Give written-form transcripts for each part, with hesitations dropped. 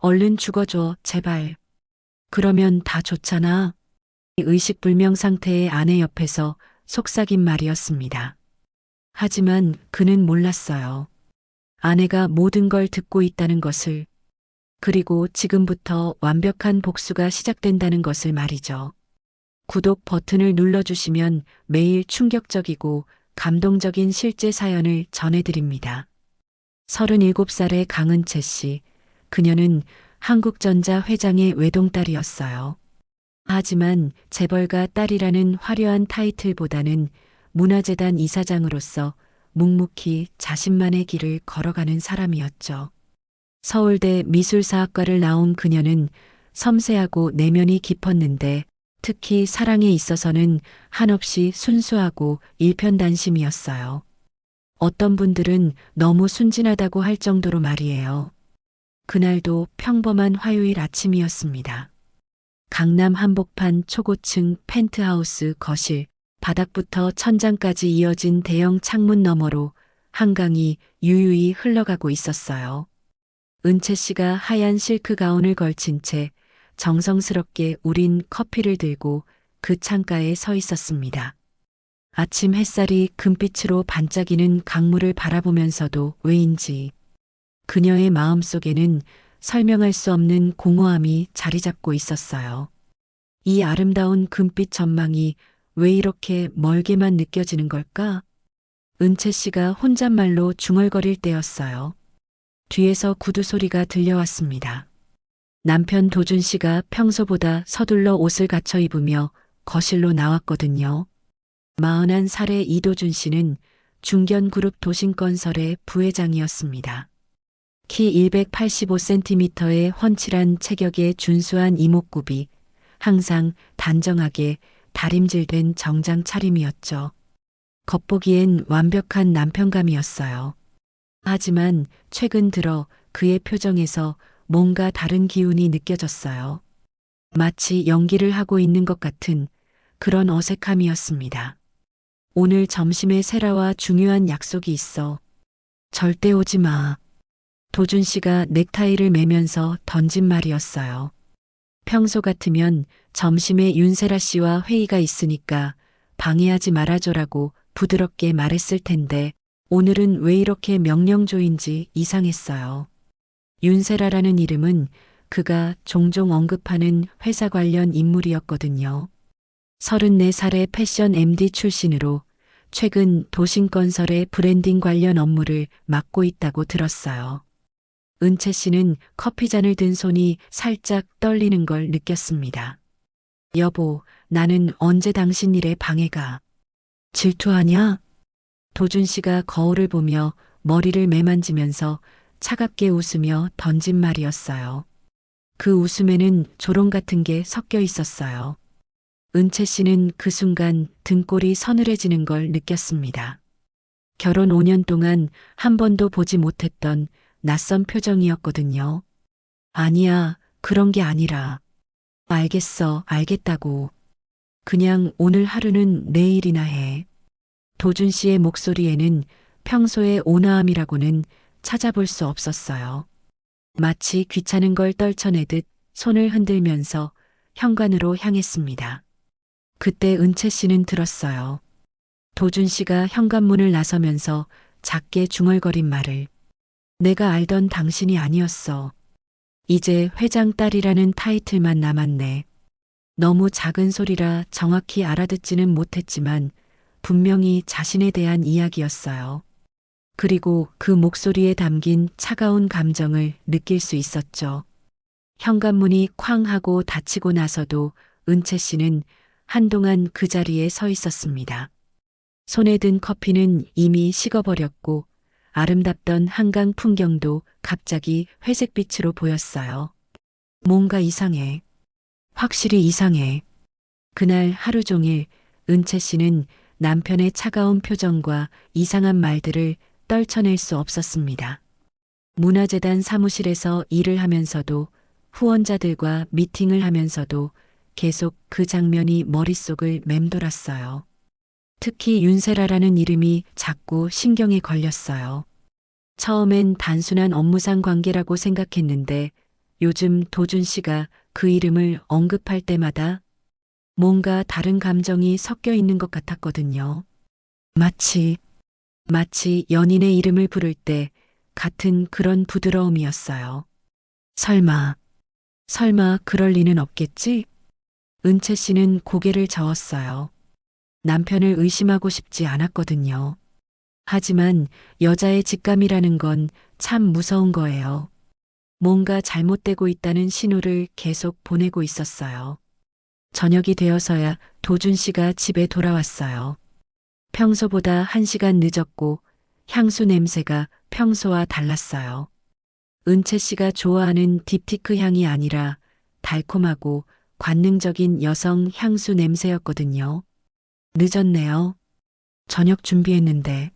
얼른 죽어줘, 제발. 그러면 다 좋잖아. 의식불명 상태의 아내 옆에서 속삭인 말이었습니다. 하지만 그는 몰랐어요. 아내가 모든 걸 듣고 있다는 것을, 그리고 지금부터 완벽한 복수가 시작된다는 것을 말이죠. 구독 버튼을 눌러주시면 매일 충격적이고 감동적인 실제 사연을 전해드립니다. 37살의 강은채 씨, 그녀는 한국전자 회장의 외동딸이었어요. 하지만 재벌가 딸이라는 화려한 타이틀보다는 문화재단 이사장으로서 묵묵히 자신만의 길을 걸어가는 사람이었죠. 서울대 미술사학과를 나온 그녀는 섬세하고 내면이 깊었는데 특히 사랑에 있어서는 한없이 순수하고 일편단심이었어요. 어떤 분들은 너무 순진하다고 할 정도로 말이에요. 그날도 평범한 화요일 아침이었습니다. 강남 한복판 초고층 펜트하우스 거실, 바닥부터 천장까지 이어진 대형 창문 너머로 한강이 유유히 흘러가고 있었어요. 은채 씨가 하얀 실크 가운을 걸친 채 정성스럽게 우린 커피를 들고 그 창가에 서 있었습니다. 아침 햇살이 금빛으로 반짝이는 강물을 바라보면서도 왜인지 그녀의 마음속에는 설명할 수 없는 공허함이 자리 잡고 있었어요. 이 아름다운 금빛 전망이 왜 이렇게 멀게만 느껴지는 걸까? 은채 씨가 혼잣말로 중얼거릴 때였어요. 뒤에서 구두 소리가 들려왔습니다. 남편 도준 씨가 평소보다 서둘러 옷을 갖춰 입으며 거실로 나왔거든요. 41살의 이도준 씨는 중견그룹 도심건설의 부회장이었습니다. 키 185cm의 훤칠한 체격에 준수한 이목구비, 항상 단정하게 다림질된 정장 차림이었죠. 겉보기엔 완벽한 남편감이었어요. 하지만 최근 들어 그의 표정에서 뭔가 다른 기운이 느껴졌어요. 마치 연기를 하고 있는 것 같은 그런 어색함이었습니다. 오늘 점심에 세라와 중요한 약속이 있어. 절대 오지 마. 도준 씨가 넥타이를 매면서 던진 말이었어요. 평소 같으면 점심에 윤세라 씨와 회의가 있으니까 방해하지 말아줘라고 부드럽게 말했을 텐데 오늘은 왜 이렇게 명령조인지 이상했어요. 윤세라라는 이름은 그가 종종 언급하는 회사 관련 인물이었거든요. 34살의 패션 MD 출신으로 최근 도심건설의 브랜딩 관련 업무를 맡고 있다고 들었어요. 은채 씨는 커피잔을 든 손이 살짝 떨리는 걸 느꼈습니다. 여보, 나는 언제 당신 일에 방해가? 질투하냐? 도준 씨가 거울을 보며 머리를 매만지면서 차갑게 웃으며 던진 말이었어요. 그 웃음에는 조롱 같은 게 섞여 있었어요. 은채 씨는 그 순간 등골이 서늘해지는 걸 느꼈습니다. 결혼 5년 동안 한 번도 보지 못했던 낯선 표정이었거든요. 아니야, 그런 게 아니라. 알겠어, 알겠다고. 그냥 오늘 하루는 내일이나 해. 도준 씨의 목소리에는 평소의 온화함이라고는 찾아볼 수 없었어요. 마치 귀찮은 걸 떨쳐내듯 손을 흔들면서 현관으로 향했습니다. 그때 은채 씨는 들었어요. 도준 씨가 현관문을 나서면서 작게 중얼거린 말을. 내가 알던 당신이 아니었어. 이제 회장 딸이라는 타이틀만 남았네. 너무 작은 소리라 정확히 알아듣지는 못했지만 분명히 자신에 대한 이야기였어요. 그리고 그 목소리에 담긴 차가운 감정을 느낄 수 있었죠. 현관문이 쾅 하고 닫히고 나서도 은채 씨는 한동안 그 자리에 서 있었습니다. 손에 든 커피는 이미 식어버렸고 아름답던 한강 풍경도 갑자기 회색빛으로 보였어요. 뭔가 이상해. 확실히 이상해. 그날 하루 종일 은채 씨는 남편의 차가운 표정과 이상한 말들을 떨쳐낼 수 없었습니다. 문화재단 사무실에서 일을 하면서도 후원자들과 미팅을 하면서도 계속 그 장면이 머릿속을 맴돌았어요. 특히 윤세라라는 이름이 자꾸 신경에 걸렸어요. 처음엔 단순한 업무상 관계라고 생각했는데 요즘 도준 씨가 그 이름을 언급할 때마다 뭔가 다른 감정이 섞여 있는 것 같았거든요. 마치 연인의 이름을 부를 때 같은 그런 부드러움이었어요. 설마 그럴 리는 없겠지? 은채 씨는 고개를 저었어요. 남편을 의심하고 싶지 않았거든요. 하지만 여자의 직감이라는 건 참 무서운 거예요. 뭔가 잘못되고 있다는 신호를 계속 보내고 있었어요. 저녁이 되어서야 도준 씨가 집에 돌아왔어요. 평소보다 1시간 늦었고 향수 냄새가 평소와 달랐어요. 은채 씨가 좋아하는 딥티크 향이 아니라 달콤하고 관능적인 여성 향수 냄새였거든요. 늦었네요. 저녁 준비했는데.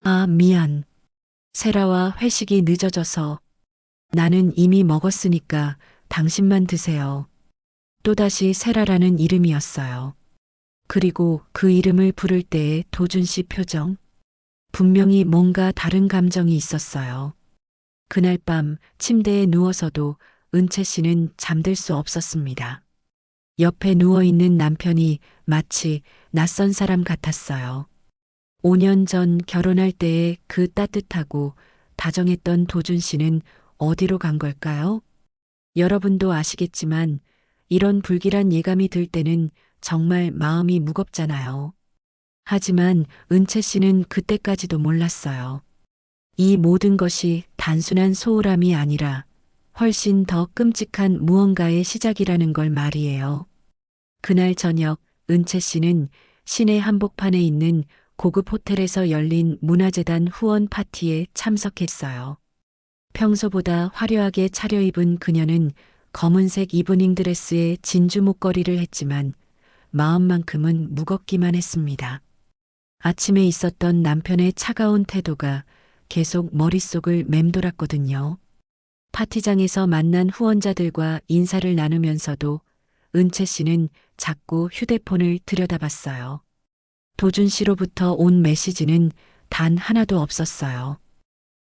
아, 미안. 세라와 회식이 늦어져서 나는 이미 먹었으니까 당신만 드세요. 또다시 세라라는 이름이었어요. 그리고 그 이름을 부를 때의 도준 씨 표정. 분명히 뭔가 다른 감정이 있었어요. 그날 밤 침대에 누워서도 은채 씨는 잠들 수 없었습니다. 옆에 누워있는 남편이 마치 낯선 사람 같았어요. 5년 전 결혼할 때의 그 따뜻하고 다정했던 도준 씨는 어디로 간 걸까요? 여러분도 아시겠지만 이런 불길한 예감이 들 때는 정말 마음이 무겁잖아요. 하지만 은채 씨는 그때까지도 몰랐어요. 이 모든 것이 단순한 소홀함이 아니라 훨씬 더 끔찍한 무언가의 시작이라는 걸 말이에요. 그날 저녁 은채 씨는 시내 한복판에 있는 고급 호텔에서 열린 문화재단 후원 파티에 참석했어요. 평소보다 화려하게 차려입은 그녀는 검은색 이브닝 드레스에 진주 목걸이를 했지만 마음만큼은 무겁기만 했습니다. 아침에 있었던 남편의 차가운 태도가 계속 머릿속을 맴돌았거든요. 파티장에서 만난 후원자들과 인사를 나누면서도 은채 씨는 자꾸 휴대폰을 들여다봤어요. 도준 씨로부터 온 메시지는 단 하나도 없었어요.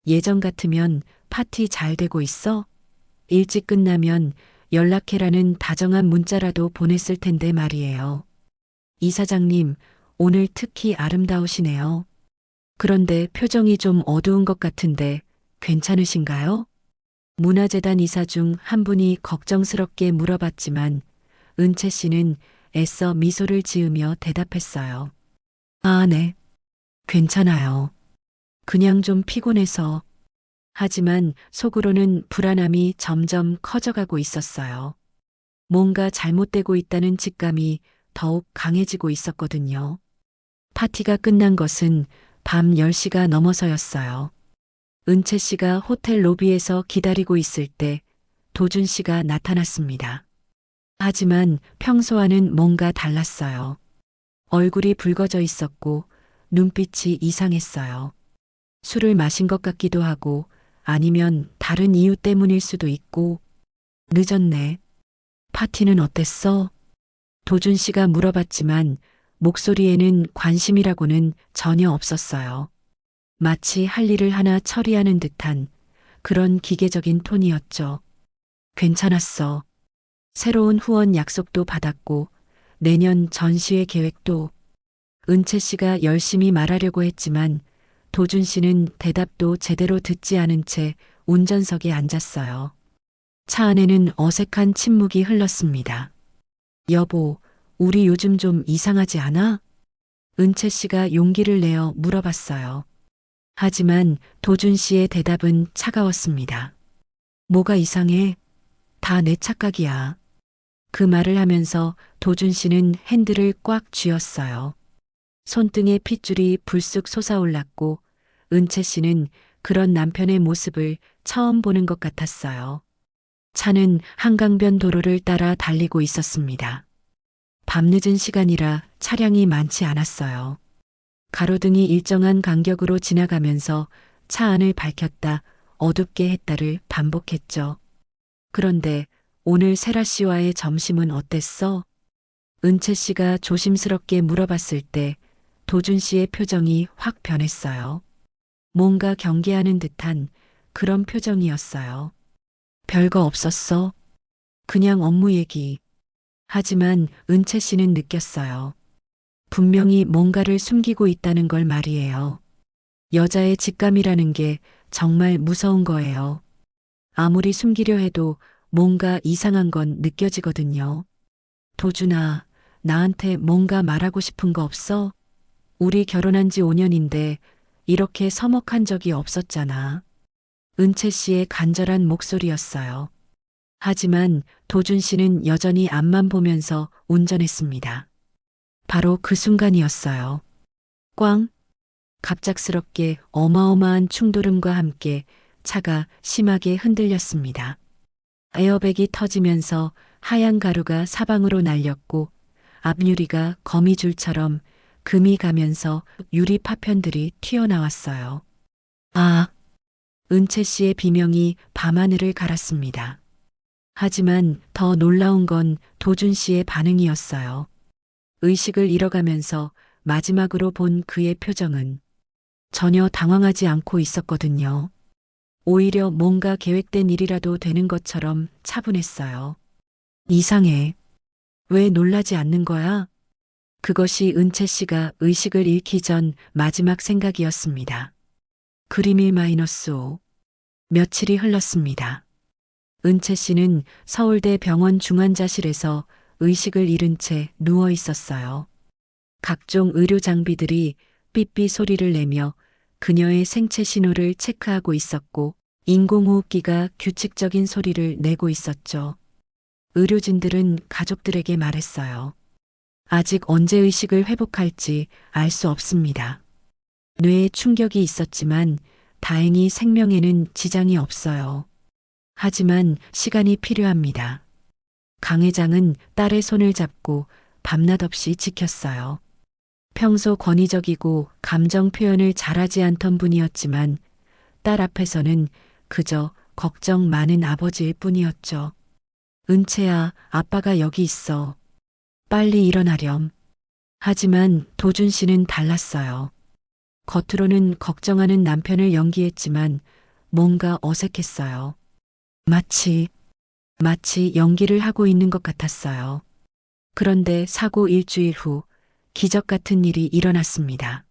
예전 같으면 파티 잘 되고 있어? 일찍 끝나면 연락해라는 다정한 문자라도 보냈을 텐데 말이에요. 이사장님, 오늘 특히 아름다우시네요. 그런데 표정이 좀 어두운 것 같은데 괜찮으신가요? 문화재단 이사 중 한 분이 걱정스럽게 물어봤지만 은채 씨는 애써 미소를 지으며 대답했어요. 아, 네. 괜찮아요. 그냥 좀 피곤해서. 하지만 속으로는 불안함이 점점 커져가고 있었어요. 뭔가 잘못되고 있다는 직감이 더욱 강해지고 있었거든요. 파티가 끝난 것은 밤 10시가 넘어서였어요. 은채 씨가 호텔 로비에서 기다리고 있을 때 도준 씨가 나타났습니다. 하지만 평소와는 뭔가 달랐어요. 얼굴이 붉어져 있었고 눈빛이 이상했어요. 술을 마신 것 같기도 하고 아니면 다른 이유 때문일 수도 있고. 늦었네. 파티는 어땠어? 도준 씨가 물어봤지만 목소리에는 관심이라고는 전혀 없었어요. 마치 할 일을 하나 처리하는 듯한 그런 기계적인 톤이었죠. 괜찮았어. 새로운 후원 약속도 받았고 내년 전시회 계획도. 은채 씨가 열심히 말하려고 했지만 도준 씨는 대답도 제대로 듣지 않은 채 운전석에 앉았어요. 차 안에는 어색한 침묵이 흘렀습니다. 여보, 우리 요즘 좀 이상하지 않아? 은채 씨가 용기를 내어 물어봤어요. 하지만 도준 씨의 대답은 차가웠습니다. 뭐가 이상해? 다 내 착각이야. 그 말을 하면서 도준 씨는 핸들을 꽉 쥐었어요. 손등에 핏줄이 불쑥 솟아올랐고 은채 씨는 그런 남편의 모습을 처음 보는 것 같았어요. 차는 한강변 도로를 따라 달리고 있었습니다. 밤늦은 시간이라 차량이 많지 않았어요. 가로등이 일정한 간격으로 지나가면서 차 안을 밝혔다 어둡게 했다를 반복했죠. 그런데 오늘 세라 씨와의 점심은 어땠어? 은채 씨가 조심스럽게 물어봤을 때 도준 씨의 표정이 확 변했어요. 뭔가 경계하는 듯한 그런 표정이었어요. 별거 없었어. 그냥 업무 얘기. 하지만 은채 씨는 느꼈어요. 분명히 뭔가를 숨기고 있다는 걸 말이에요. 여자의 직감이라는 게 정말 무서운 거예요. 아무리 숨기려 해도 뭔가 이상한 건 느껴지거든요. 도준아, 나한테 뭔가 말하고 싶은 거 없어? 우리 결혼한 지 5년인데 이렇게 서먹한 적이 없었잖아. 은채 씨의 간절한 목소리였어요. 하지만 도준 씨는 여전히 앞만 보면서 운전했습니다. 바로 그 순간이었어요. 꽝! 갑작스럽게 어마어마한 충돌음과 함께 차가 심하게 흔들렸습니다. 에어백이 터지면서 하얀 가루가 사방으로 날렸고 앞유리가 거미줄처럼 금이 가면서 유리 파편들이 튀어나왔어요. 아, 은채 씨의 비명이 밤하늘을 갈았습니다. 하지만 더 놀라운 건 도준 씨의 반응이었어요. 의식을 잃어가면서 마지막으로 본 그의 표정은 전혀 당황하지 않고 있었거든요. 오히려 뭔가 계획된 일이라도 되는 것처럼 차분했어요. 이상해. 왜 놀라지 않는 거야? 그것이 은채 씨가 의식을 잃기 전 마지막 생각이었습니다. 그림 1-5. 며칠이 흘렀습니다. 은채 씨는 서울대 병원 중환자실에서 의식을 잃은 채 누워 있었어요. 각종 의료 장비들이 삐삐 소리를 내며 그녀의 생체 신호를 체크하고 있었고 인공호흡기가 규칙적인 소리를 내고 있었죠. 의료진들은 가족들에게 말했어요. 아직 언제 의식을 회복할지 알 수 없습니다. 뇌에 충격이 있었지만 다행히 생명에는 지장이 없어요. 하지만 시간이 필요합니다. 강 회장은 딸의 손을 잡고 밤낮 없이 지켰어요. 평소 권위적이고 감정 표현을 잘하지 않던 분이었지만 딸 앞에서는 그저 걱정 많은 아버지일 뿐이었죠. 은채야, 아빠가 여기 있어. 빨리 일어나렴. 하지만 도준 씨는 달랐어요. 겉으로는 걱정하는 남편을 연기했지만 뭔가 어색했어요. 마치 연기를 하고 있는 것 같았어요. 그런데 사고 일주일 후 기적 같은 일이 일어났습니다.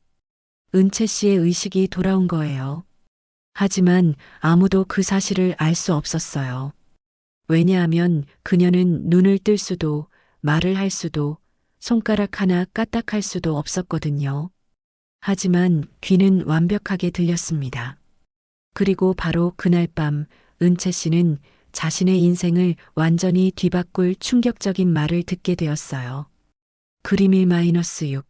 은채 씨의 의식이 돌아온 거예요. 하지만 아무도 그 사실을 알 수 없었어요. 왜냐하면 그녀는 눈을 뜰 수도 말을 할 수도 손가락 하나 까딱할 수도 없었거든요. 하지만 귀는 완벽하게 들렸습니다. 그리고 바로 그날 밤 은채 씨는 자신의 인생을 완전히 뒤바꿀 충격적인 말을 듣게 되었어요. 그림 1-6.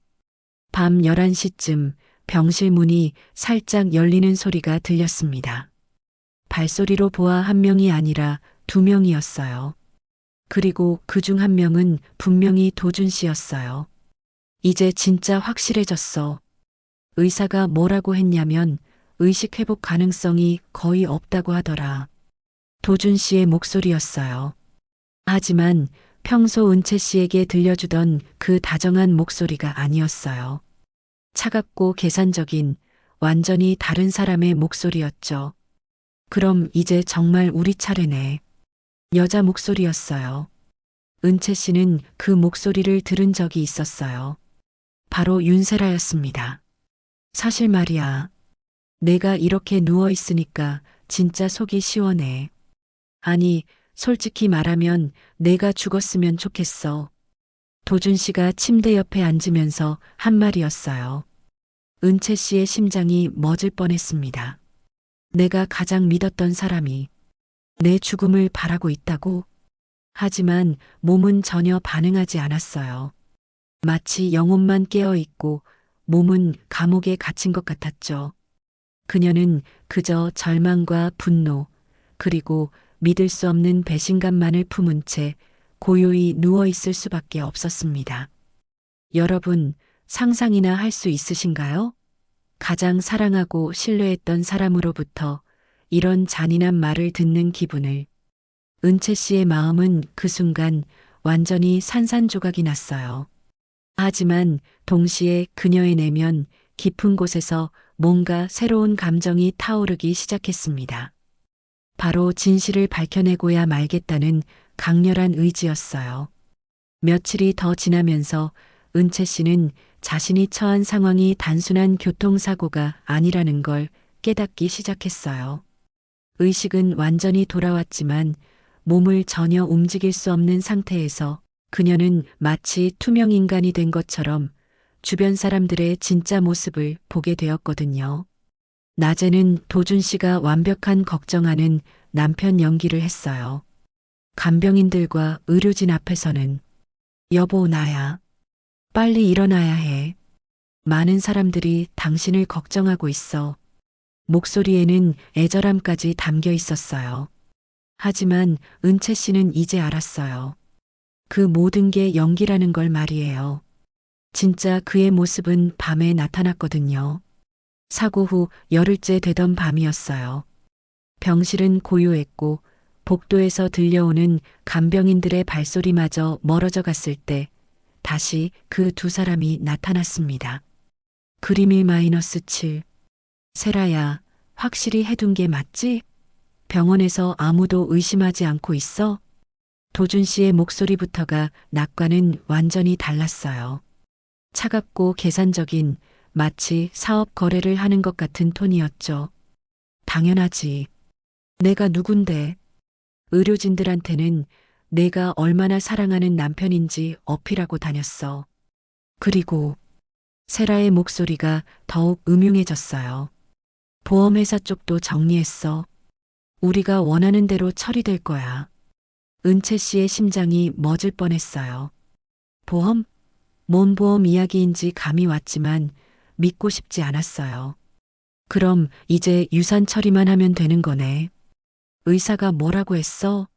밤 11시쯤 병실 문이 살짝 열리는 소리가 들렸습니다. 발소리로 보아 한 명이 아니라 2명이었어요. 그리고 그 중 한 명은 분명히 도준 씨였어요. 이제 진짜 확실해졌어. 의사가 뭐라고 했냐면 의식 회복 가능성이 거의 없다고 하더라. 도준 씨의 목소리였어요. 하지만 평소 은채 씨에게 들려주던 그 다정한 목소리가 아니었어요. 차갑고 계산적인 완전히 다른 사람의 목소리였죠. 그럼 이제 정말 우리 차례네. 여자 목소리였어요. 은채 씨는 그 목소리를 들은 적이 있었어요. 바로 윤세라였습니다. 사실 말이야. 내가 이렇게 누워 있으니까 진짜 속이 시원해. 아니, 솔직히 말하면 내가 죽었으면 좋겠어. 도준 씨가 침대 옆에 앉으면서 한 말이었어요. 은채 씨의 심장이 멎을 뻔했습니다. 내가 가장 믿었던 사람이 내 죽음을 바라고 있다고? 하지만 몸은 전혀 반응하지 않았어요. 마치 영혼만 깨어 있고 몸은 감옥에 갇힌 것 같았죠. 그녀는 그저 절망과 분노, 그리고 믿을 수 없는 배신감만을 품은 채 고요히 누워 있을 수밖에 없었습니다. 여러분, 상상이나 할 수 있으신가요? 가장 사랑하고 신뢰했던 사람으로부터 이런 잔인한 말을 듣는 기분을. 은채 씨의 마음은 그 순간 완전히 산산조각이 났어요. 하지만 동시에 그녀의 내면 깊은 곳에서 뭔가 새로운 감정이 타오르기 시작했습니다. 바로 진실을 밝혀내고야 말겠다는 강렬한 의지였어요. 며칠이 더 지나면서 은채 씨는 자신이 처한 상황이 단순한 교통사고가 아니라는 걸 깨닫기 시작했어요. 의식은 완전히 돌아왔지만 몸을 전혀 움직일 수 없는 상태에서 그녀는 마치 투명 인간이 된 것처럼 주변 사람들의 진짜 모습을 보게 되었거든요. 낮에는 도준 씨가 완벽한 걱정하는 남편 연기를 했어요. 간병인들과 의료진 앞에서는 여보, 나야. 빨리 일어나야 해. 많은 사람들이 당신을 걱정하고 있어. 목소리에는 애절함까지 담겨 있었어요. 하지만 은채 씨는 이제 알았어요. 그 모든 게 연기라는 걸 말이에요. 진짜 그의 모습은 밤에 나타났거든요. 사고 후 열흘째 되던 밤이었어요. 병실은 고요했고 복도에서 들려오는 간병인들의 발소리마저 멀어져 갔을 때 다시 그 두 사람이 나타났습니다. 그림 1-7. 세라야, 확실히 해둔 게 맞지? 병원에서 아무도 의심하지 않고 있어? 도준 씨의 목소리부터가 낮과는 완전히 달랐어요. 차갑고 계산적인, 마치 사업 거래를 하는 것 같은 톤이었죠. 당연하지. 내가 누군데? 의료진들한테는 내가 얼마나 사랑하는 남편인지 어필하고 다녔어. 그리고 세라의 목소리가 더욱 음흉해졌어요. 보험회사 쪽도 정리했어. 우리가 원하는 대로 처리될 거야. 은채 씨의 심장이 멎을 뻔했어요. 보험? 뭔 보험 이야기인지 감이 왔지만 믿고 싶지 않았어요. 그럼 이제 유산 처리만 하면 되는 거네. 의사가 뭐라고 했어?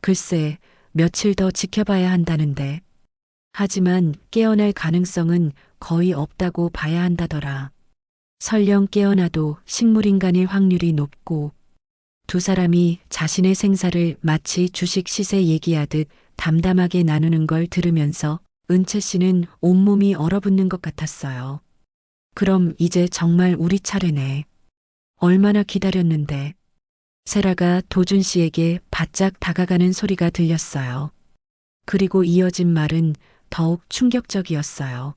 글쎄, 며칠 더 지켜봐야 한다는데. 하지만 깨어날 가능성은 거의 없다고 봐야 한다더라. 설령 깨어나도 식물인간일 확률이 높고 두 사람이 자신의 생사를 마치 주식 시세 얘기하듯 담담하게 나누는 걸 들으면서 은채 씨는 온몸이 얼어붙는 것 같았어요. 그럼 이제 정말 우리 차례네. 얼마나 기다렸는데. 세라가 도준 씨에게 바짝 다가가는 소리가 들렸어요. 그리고 이어진 말은 더욱 충격적이었어요.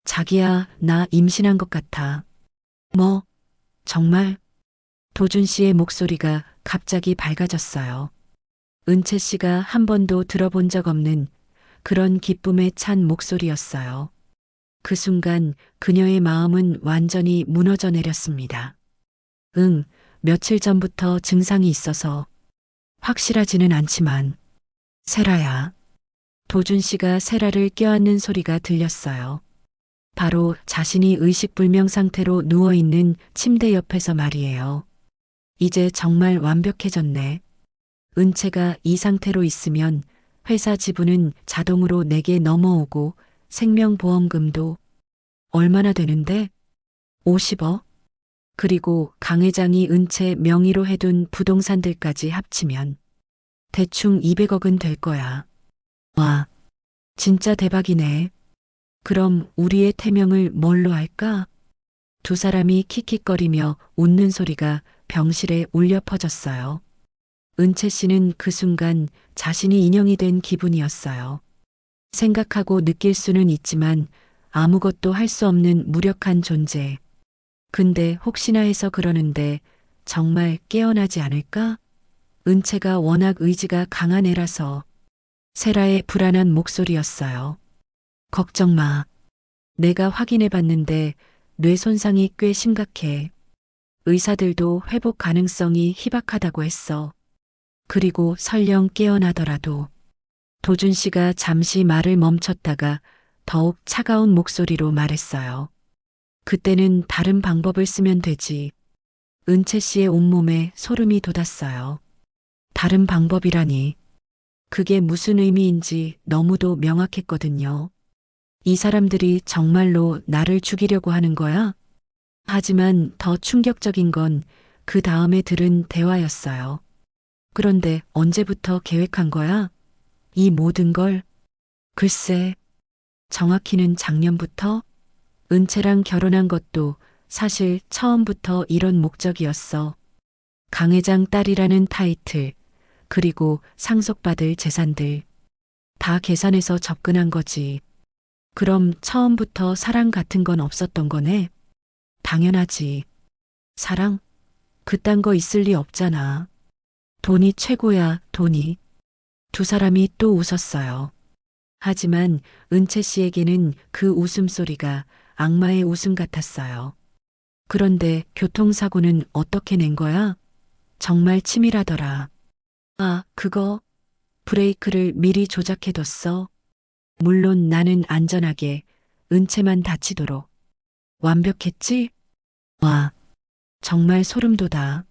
자기야, 나 임신한 것 같아. 뭐? 정말? 도준 씨의 목소리가 갑자기 밝아졌어요. 은채 씨가 한 번도 들어본 적 없는 그런 기쁨에 찬 목소리였어요. 그 순간 그녀의 마음은 완전히 무너져 내렸습니다. 응, 며칠 전부터 증상이 있어서 확실하지는 않지만. 세라야. 도준 씨가 세라를 껴안는 소리가 들렸어요. 바로 자신이 의식불명 상태로 누워있는 침대 옆에서 말이에요. 이제 정말 완벽해졌네. 은채가 이 상태로 있으면 회사 지분은 자동으로 내게 넘어오고 생명보험금도 얼마나 되는데? 50억? 그리고 강 회장이 은채 명의로 해둔 부동산들까지 합치면 대충 200억은 될 거야. 와, 진짜 대박이네. 그럼 우리의 태명을 뭘로 할까? 두 사람이 킥킥거리며 웃는 소리가 병실에 울려 퍼졌어요. 은채 씨는 그 순간 자신이 인형이 된 기분이었어요. 생각하고 느낄 수는 있지만 아무것도 할 수 없는 무력한 존재. 근데 혹시나 해서 그러는데 정말 깨어나지 않을까? 은채가 워낙 의지가 강한 애라서. 세라의 불안한 목소리였어요. 걱정 마. 내가 확인해 봤는데 뇌 손상이 꽤 심각해. 의사들도 회복 가능성이 희박하다고 했어. 그리고 설령 깨어나더라도. 도준 씨가 잠시 말을 멈췄다가 더욱 차가운 목소리로 말했어요. 그때는 다른 방법을 쓰면 되지. 은채 씨의 온몸에 소름이 돋았어요. 다른 방법이라니. 그게 무슨 의미인지 너무도 명확했거든요. 이 사람들이 정말로 나를 죽이려고 하는 거야? 하지만 더 충격적인 건 그 다음에 들은 대화였어요. 그런데 언제부터 계획한 거야? 이 모든 걸? 글쎄, 정확히는 작년부터? 은채랑 결혼한 것도 사실 처음부터 이런 목적이었어. 강 회장 딸이라는 타이틀, 그리고 상속받을 재산들 다 계산해서 접근한 거지. 그럼 처음부터 사랑 같은 건 없었던 거네? 당연하지. 사랑? 그딴 거 있을 리 없잖아. 돈이 최고야, 돈이. 두 사람이 또 웃었어요. 하지만 은채 씨에게는 그 웃음소리가 악마의 웃음 같았어요. 그런데 교통사고는 어떻게 낸 거야? 정말 치밀하더라. 아, 그거 브레이크를 미리 조작해뒀어. 물론 나는 안전하게 은채만 다치도록. 완벽했지? 와, 정말 소름 돋아.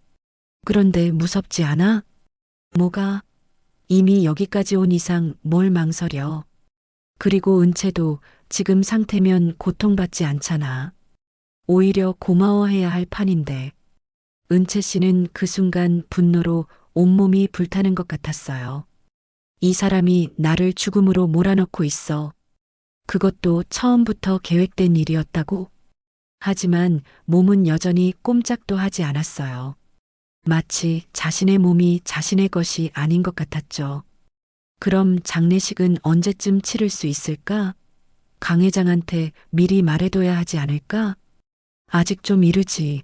그런데 무섭지 않아? 뭐가? 이미 여기까지 온 이상 뭘 망설여. 그리고 은채도 지금 상태면 고통받지 않잖아. 오히려 고마워해야 할 판인데. 은채 씨는 그 순간 분노로 온몸이 불타는 것 같았어요. 이 사람이 나를 죽음으로 몰아넣고 있어. 그것도 처음부터 계획된 일이었다고? 하지만 몸은 여전히 꼼짝도 하지 않았어요. 마치 자신의 몸이 자신의 것이 아닌 것 같았죠. 그럼 장례식은 언제쯤 치를 수 있을까? 강 회장한테 미리 말해둬야 하지 않을까? 아직 좀 이르지.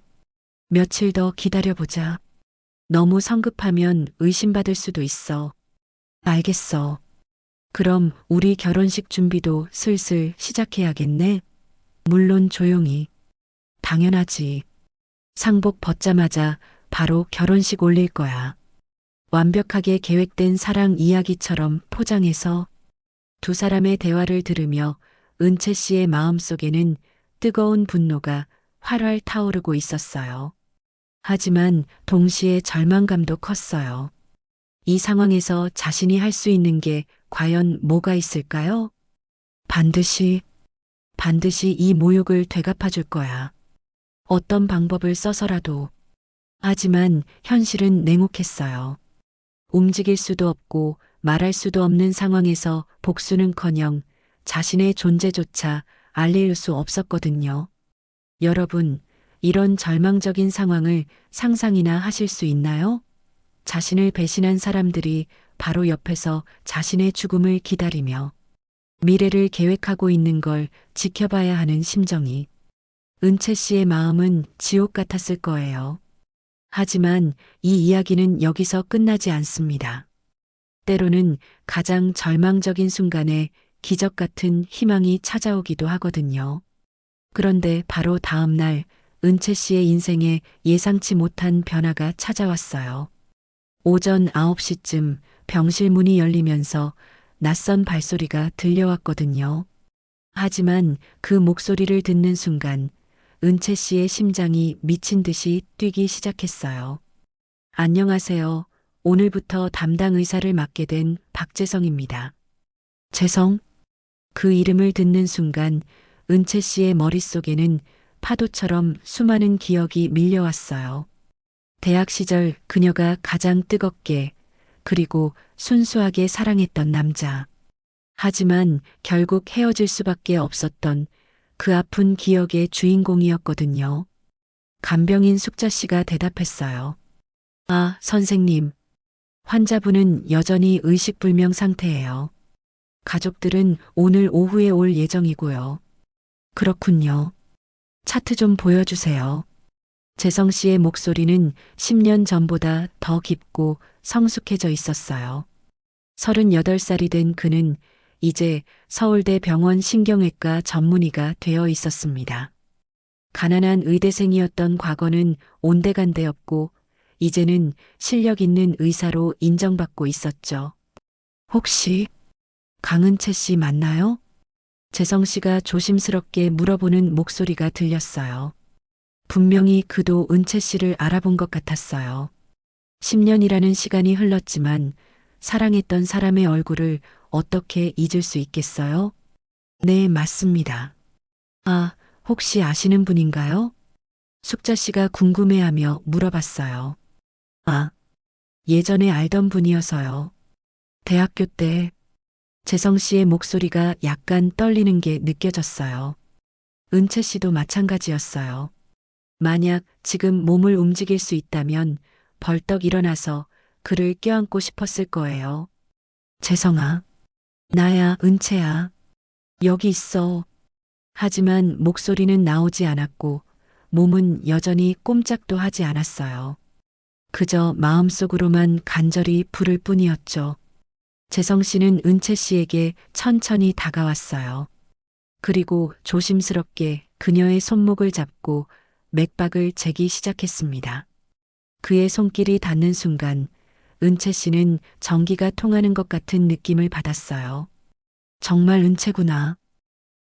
며칠 더 기다려보자. 너무 성급하면 의심받을 수도 있어. 알겠어. 그럼 우리 결혼식 준비도 슬슬 시작해야겠네. 물론 조용히. 당연하지. 상복 벗자마자 바로 결혼식 올릴 거야. 완벽하게 계획된 사랑 이야기처럼 포장해서 두 사람의 대화를 들으며 은채 씨의 마음속에는 뜨거운 분노가 활활 타오르고 있었어요. 하지만 동시에 절망감도 컸어요. 이 상황에서 자신이 할 수 있는 게 과연 뭐가 있을까요? 반드시 이 모욕을 되갚아 줄 거야. 어떤 방법을 써서라도. 하지만 현실은 냉혹했어요. 움직일 수도 없고 말할 수도 없는 상황에서 복수는커녕 자신의 존재조차 알릴 수 없었거든요. 여러분, 이런 절망적인 상황을 상상이나 하실 수 있나요? 자신을 배신한 사람들이 바로 옆에서 자신의 죽음을 기다리며 미래를 계획하고 있는 걸 지켜봐야 하는 심정이. 은채 씨의 마음은 지옥 같았을 거예요. 하지만 이 이야기는 여기서 끝나지 않습니다. 때로는 가장 절망적인 순간에 기적 같은 희망이 찾아오기도 하거든요. 그런데 바로 다음 날 은채 씨의 인생에 예상치 못한 변화가 찾아왔어요. 오전 9시쯤 병실 문이 열리면서 낯선 발소리가 들려왔거든요. 하지만 그 목소리를 듣는 순간 은채 씨의 심장이 미친 듯이 뛰기 시작했어요. 안녕하세요. 오늘부터 담당 의사를 맡게 된 박재성입니다. 재성? 그 이름을 듣는 순간 은채 씨의 머릿속에는 파도처럼 수많은 기억이 밀려왔어요. 대학 시절 그녀가 가장 뜨겁게 그리고 순수하게 사랑했던 남자. 하지만 결국 헤어질 수밖에 없었던 그 아픈 기억의 주인공이었거든요. 간병인 숙자 씨가 대답했어요. 아, 선생님. 환자분은 여전히 의식불명 상태예요. 가족들은 오늘 오후에 올 예정이고요. 그렇군요. 차트 좀 보여주세요. 재성 씨의 목소리는 10년 전보다 더 깊고 성숙해져 있었어요. 38살이 된 그는 이제 서울대 병원 신경외과 전문의가 되어 있었습니다. 가난한 의대생이었던 과거는 온데간데였고 이제는 실력 있는 의사로 인정받고 있었죠. 혹시 강은채 씨 맞나요? 재성 씨가 조심스럽게 물어보는 목소리가 들렸어요. 분명히 그도 은채 씨를 알아본 것 같았어요. 10년이라는 시간이 흘렀지만 사랑했던 사람의 얼굴을 어떻게 잊을 수 있겠어요? 네, 맞습니다. 아, 혹시 아시는 분인가요? 숙자 씨가 궁금해하며 물어봤어요. 아, 예전에 알던 분이어서요. 대학교 때 재성 씨의 목소리가 약간 떨리는 게 느껴졌어요. 은채 씨도 마찬가지였어요. 만약 지금 몸을 움직일 수 있다면 벌떡 일어나서 그를 껴안고 싶었을 거예요. 재성아, 나야, 은채야. 여기 있어. 하지만 목소리는 나오지 않았고 몸은 여전히 꼼짝도 하지 않았어요. 그저 마음속으로만 간절히 부를 뿐이었죠. 재성 씨는 은채 씨에게 천천히 다가왔어요. 그리고 조심스럽게 그녀의 손목을 잡고 맥박을 재기 시작했습니다. 그의 손길이 닿는 순간 은채 씨는 전기가 통하는 것 같은 느낌을 받았어요. 정말 은채구나.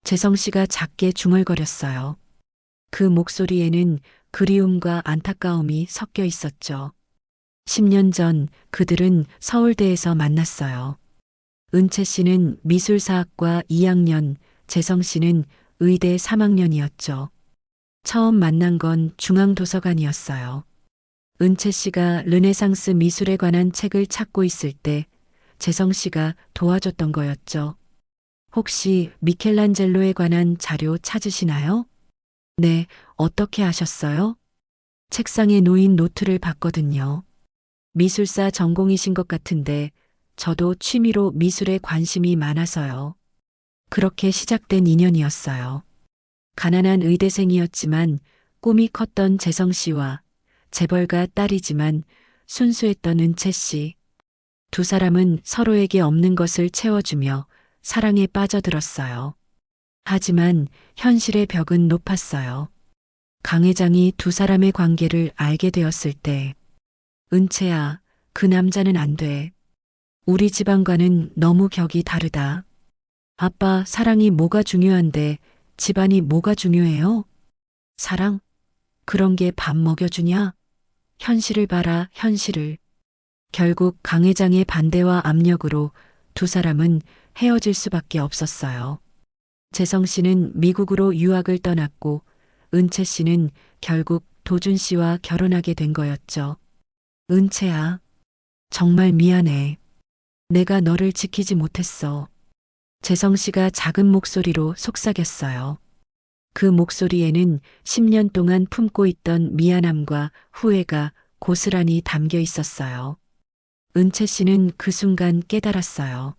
재성 씨가 작게 중얼거렸어요. 그 목소리에는 그리움과 안타까움이 섞여 있었죠. 10년 전 그들은 서울대에서 만났어요. 은채 씨는 미술사학과 2학년, 재성 씨는 의대 3학년이었죠. 처음 만난 건 중앙도서관이었어요. 은채 씨가 르네상스 미술에 관한 책을 찾고 있을 때 재성 씨가 도와줬던 거였죠. 혹시 미켈란젤로에 관한 자료 찾으시나요? 네, 어떻게 아셨어요? 책상에 놓인 노트를 봤거든요. 미술사 전공이신 것 같은데 저도 취미로 미술에 관심이 많아서요. 그렇게 시작된 인연이었어요. 가난한 의대생이었지만 꿈이 컸던 재성 씨와 재벌가 딸이지만 순수했던 은채 씨. 두 사람은 서로에게 없는 것을 채워주며 사랑에 빠져들었어요. 하지만 현실의 벽은 높았어요. 강 회장이 두 사람의 관계를 알게 되었을 때, 은채야, 그 남자는 안 돼. 우리 집안과는 너무 격이 다르다. 아빠, 사랑이 뭐가 중요한데 집안이 뭐가 중요해요? 사랑? 그런 게 밥 먹여주냐? 현실을 봐라, 현실을. 결국 강 회장의 반대와 압력으로 두 사람은 헤어질 수밖에 없었어요. 재성 씨는 미국으로 유학을 떠났고 은채 씨는 결국 도준 씨와 결혼하게 된 거였죠. 은채야, 정말 미안해. 내가 너를 지키지 못했어. 재성 씨가 작은 목소리로 속삭였어요. 그 목소리에는 10년 동안 품고 있던 미안함과 후회가 고스란히 담겨 있었어요. 은채 씨는 그 순간 깨달았어요.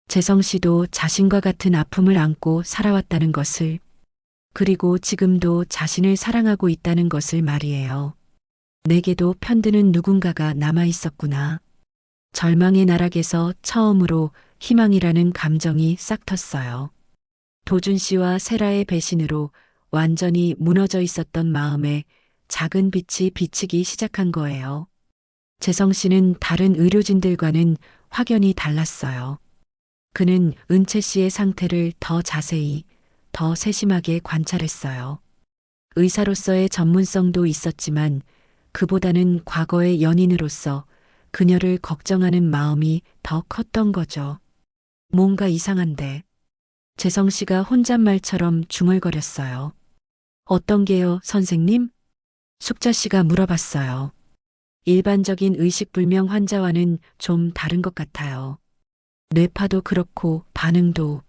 재성 씨도 자신과 같은 아픔을 안고 살아왔다는 것을, 그리고 지금도 자신을 사랑하고 있다는 것을 말이에요. 내게도 편드는 누군가가 남아 있었구나. 절망의 나락에서 처음으로 희망이라는 감정이 싹 텄어요. 도준 씨와 세라의 배신으로 완전히 무너져 있었던 마음에 작은 빛이 비치기 시작한 거예요. 재성 씨는 다른 의료진들과는 확연히 달랐어요. 그는 은채 씨의 상태를 더 자세히, 더 세심하게 관찰했어요. 의사로서의 전문성도 있었지만 그보다는 과거의 연인으로서 그녀를 걱정하는 마음이 더 컸던 거죠. 뭔가 이상한데. 재성 씨가 혼잣말처럼 중얼거렸어요. 어떤 게요, 선생님? 숙자 씨가 물어봤어요. 일반적인 의식불명 환자와는 좀 다른 것 같아요. 뇌파도 그렇고 반응도.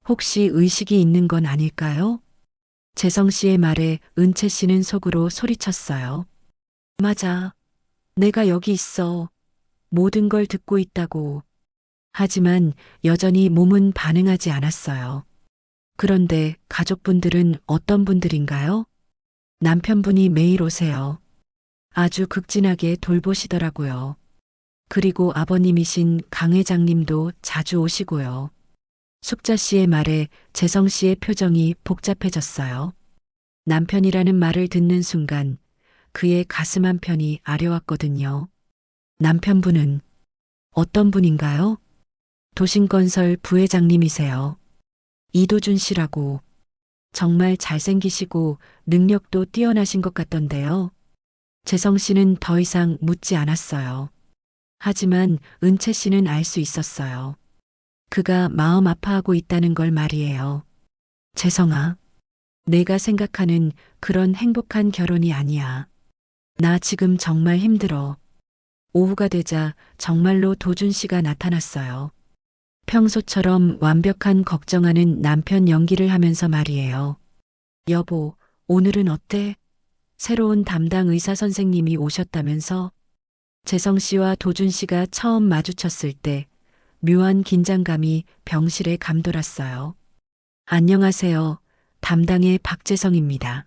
혹시 의식이 있는 건 아닐까요? 재성 씨의 말에 은채 씨는 속으로 소리쳤어요. 맞아. 내가 여기 있어. 모든 걸 듣고 있다고. 하지만 여전히 몸은 반응하지 않았어요. 그런데 가족분들은 어떤 분들인가요? 남편분이 매일 오세요. 아주 극진하게 돌보시더라고요. 그리고 아버님이신 강 회장님도 자주 오시고요. 숙자 씨의 말에 재성 씨의 표정이 복잡해졌어요. 남편이라는 말을 듣는 순간 그의 가슴 한편이 아려왔거든요. 남편분은 어떤 분인가요? 도심건설 부회장님이세요. 이도준 씨라고. 정말 잘생기시고 능력도 뛰어나신 것 같던데요. 재성 씨는 더 이상 묻지 않았어요. 하지만 은채 씨는 알 수 있었어요. 그가 마음 아파하고 있다는 걸 말이에요. 재성아, 내가 생각하는 그런 행복한 결혼이 아니야. 나 지금 정말 힘들어. 오후가 되자 정말로 도준 씨가 나타났어요. 평소처럼 완벽한 걱정하는 남편 연기를 하면서 말이에요. 여보, 오늘은 어때? 새로운 담당 의사 선생님이 오셨다면서? 재성 씨와 도준 씨가 처음 마주쳤을 때 묘한 긴장감이 병실에 감돌았어요. 안녕하세요. 담당의 박재성입니다.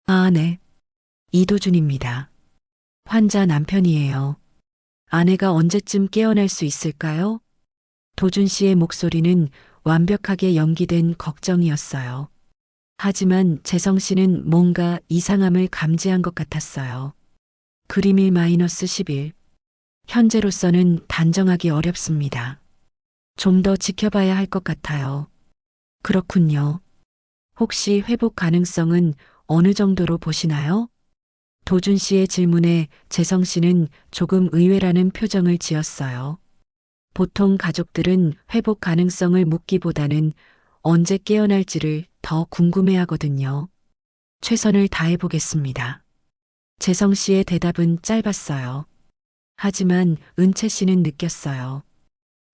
아, 네. 이도준입니다. 환자 남편이에요. 아내가 언제쯤 깨어날 수 있을까요? 도준 씨의 목소리는 완벽하게 연기된 걱정이었어요. 하지만 재성 씨는 뭔가 이상함을 감지한 것 같았어요. 그림 1-11. 현재로서는 단정하기 어렵습니다. 좀 더 지켜봐야 할 것 같아요. 그렇군요. 혹시 회복 가능성은 어느 정도로 보시나요? 도준 씨의 질문에 재성 씨는 조금 의외라는 표정을 지었어요. 보통 가족들은 회복 가능성을 묻기보다는 언제 깨어날지를 더 궁금해 하거든요. 최선을 다해 보겠습니다. 재성 씨의 대답은 짧았어요. 하지만 은채 씨는 느꼈어요.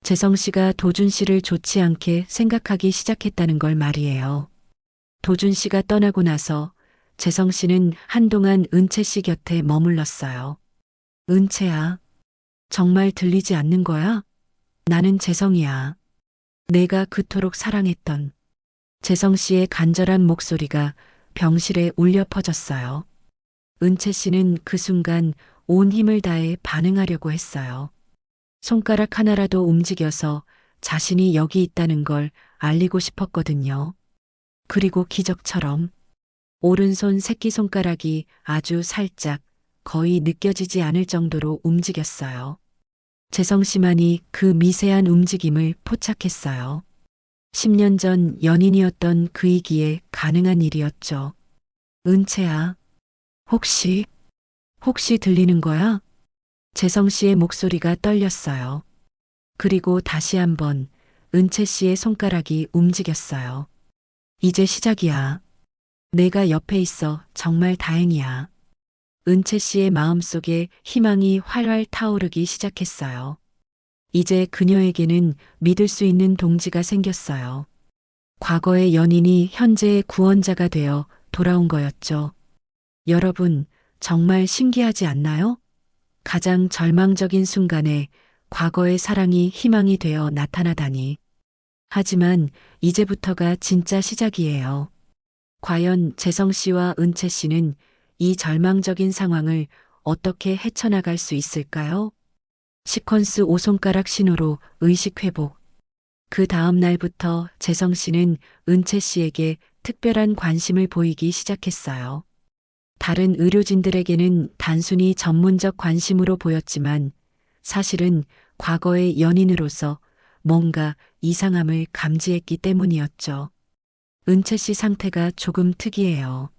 재성 씨가 도준 씨를 좋지 않게 생각하기 시작했다는 걸 말이에요. 도준 씨가 떠나고 나서 재성 씨는 한동안 은채 씨 곁에 머물렀어요. 은채야, 정말 들리지 않는 거야? 나는 재성이야. 내가 그토록 사랑했던 재성 씨의 간절한 목소리가 병실에 울려 퍼졌어요. 은채 씨는 그 순간 온 힘을 다해 반응하려고 했어요. 손가락 하나라도 움직여서 자신이 여기 있다는 걸 알리고 싶었거든요. 그리고 기적처럼 오른손 새끼손가락이 아주 살짝 거의 느껴지지 않을 정도로 움직였어요. 재성 씨만이 그 미세한 움직임을 포착했어요. 10년 전 연인이었던 그이기에 가능한 일이었죠. 은채야, 혹시 들리는 거야? 재성 씨의 목소리가 떨렸어요. 그리고 다시 한번 은채 씨의 손가락이 움직였어요. 이제 시작이야. 내가 옆에 있어 정말 다행이야. 은채 씨의 마음속에 희망이 활활 타오르기 시작했어요. 이제 그녀에게는 믿을 수 있는 동지가 생겼어요. 과거의 연인이 현재의 구원자가 되어 돌아온 거였죠. 여러분, 정말 신기하지 않나요? 가장 절망적인 순간에 과거의 사랑이 희망이 되어 나타나다니. 하지만 이제부터가 진짜 시작이에요. 과연 재성 씨와 은채 씨는 이 절망적인 상황을 어떻게 헤쳐나갈 수 있을까요? 시퀀스 5손가락 신호로 의식 회복. 그 다음 날부터 재성 씨는 은채 씨에게 특별한 관심을 보이기 시작했어요. 다른 의료진들에게는 단순히 전문적 관심으로 보였지만 사실은 과거의 연인으로서 뭔가 이상함을 감지했기 때문이었죠. 은채 씨 상태가 조금 특이해요.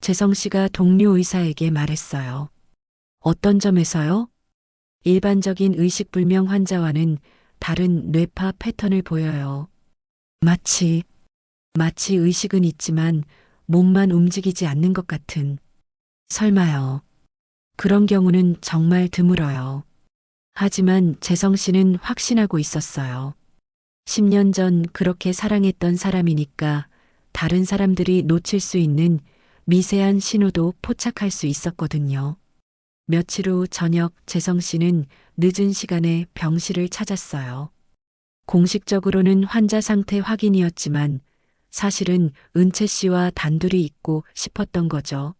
재성 씨가 동료 의사에게 말했어요. 어떤 점에서요? 일반적인 의식불명 환자와는 다른 뇌파 패턴을 보여요. 마치 의식은 있지만 몸만 움직이지 않는 것 같은. 설마요. 그런 경우는 정말 드물어요. 하지만 재성 씨는 확신하고 있었어요. 10년 전 그렇게 사랑했던 사람이니까 다른 사람들이 놓칠 수 있는 미세한 신호도 포착할 수 있었거든요. 며칠 후 저녁 재성 씨는 늦은 시간에 병실을 찾았어요. 공식적으로는 환자 상태 확인이었지만 사실은 은채 씨와 단둘이 있고 싶었던 거죠.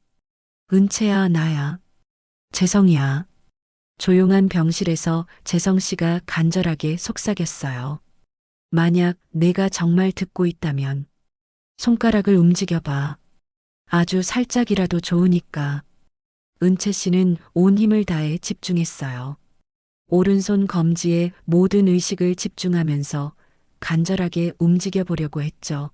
은채야, 나야. 재성이야. 조용한 병실에서 재성 씨가 간절하게 속삭였어요. 만약 내가 정말 듣고 있다면 손가락을 움직여봐. 아주 살짝이라도 좋으니까. 은채 씨는 온 힘을 다해 집중했어요. 오른손 검지에 모든 의식을 집중하면서 간절하게 움직여 보려고 했죠.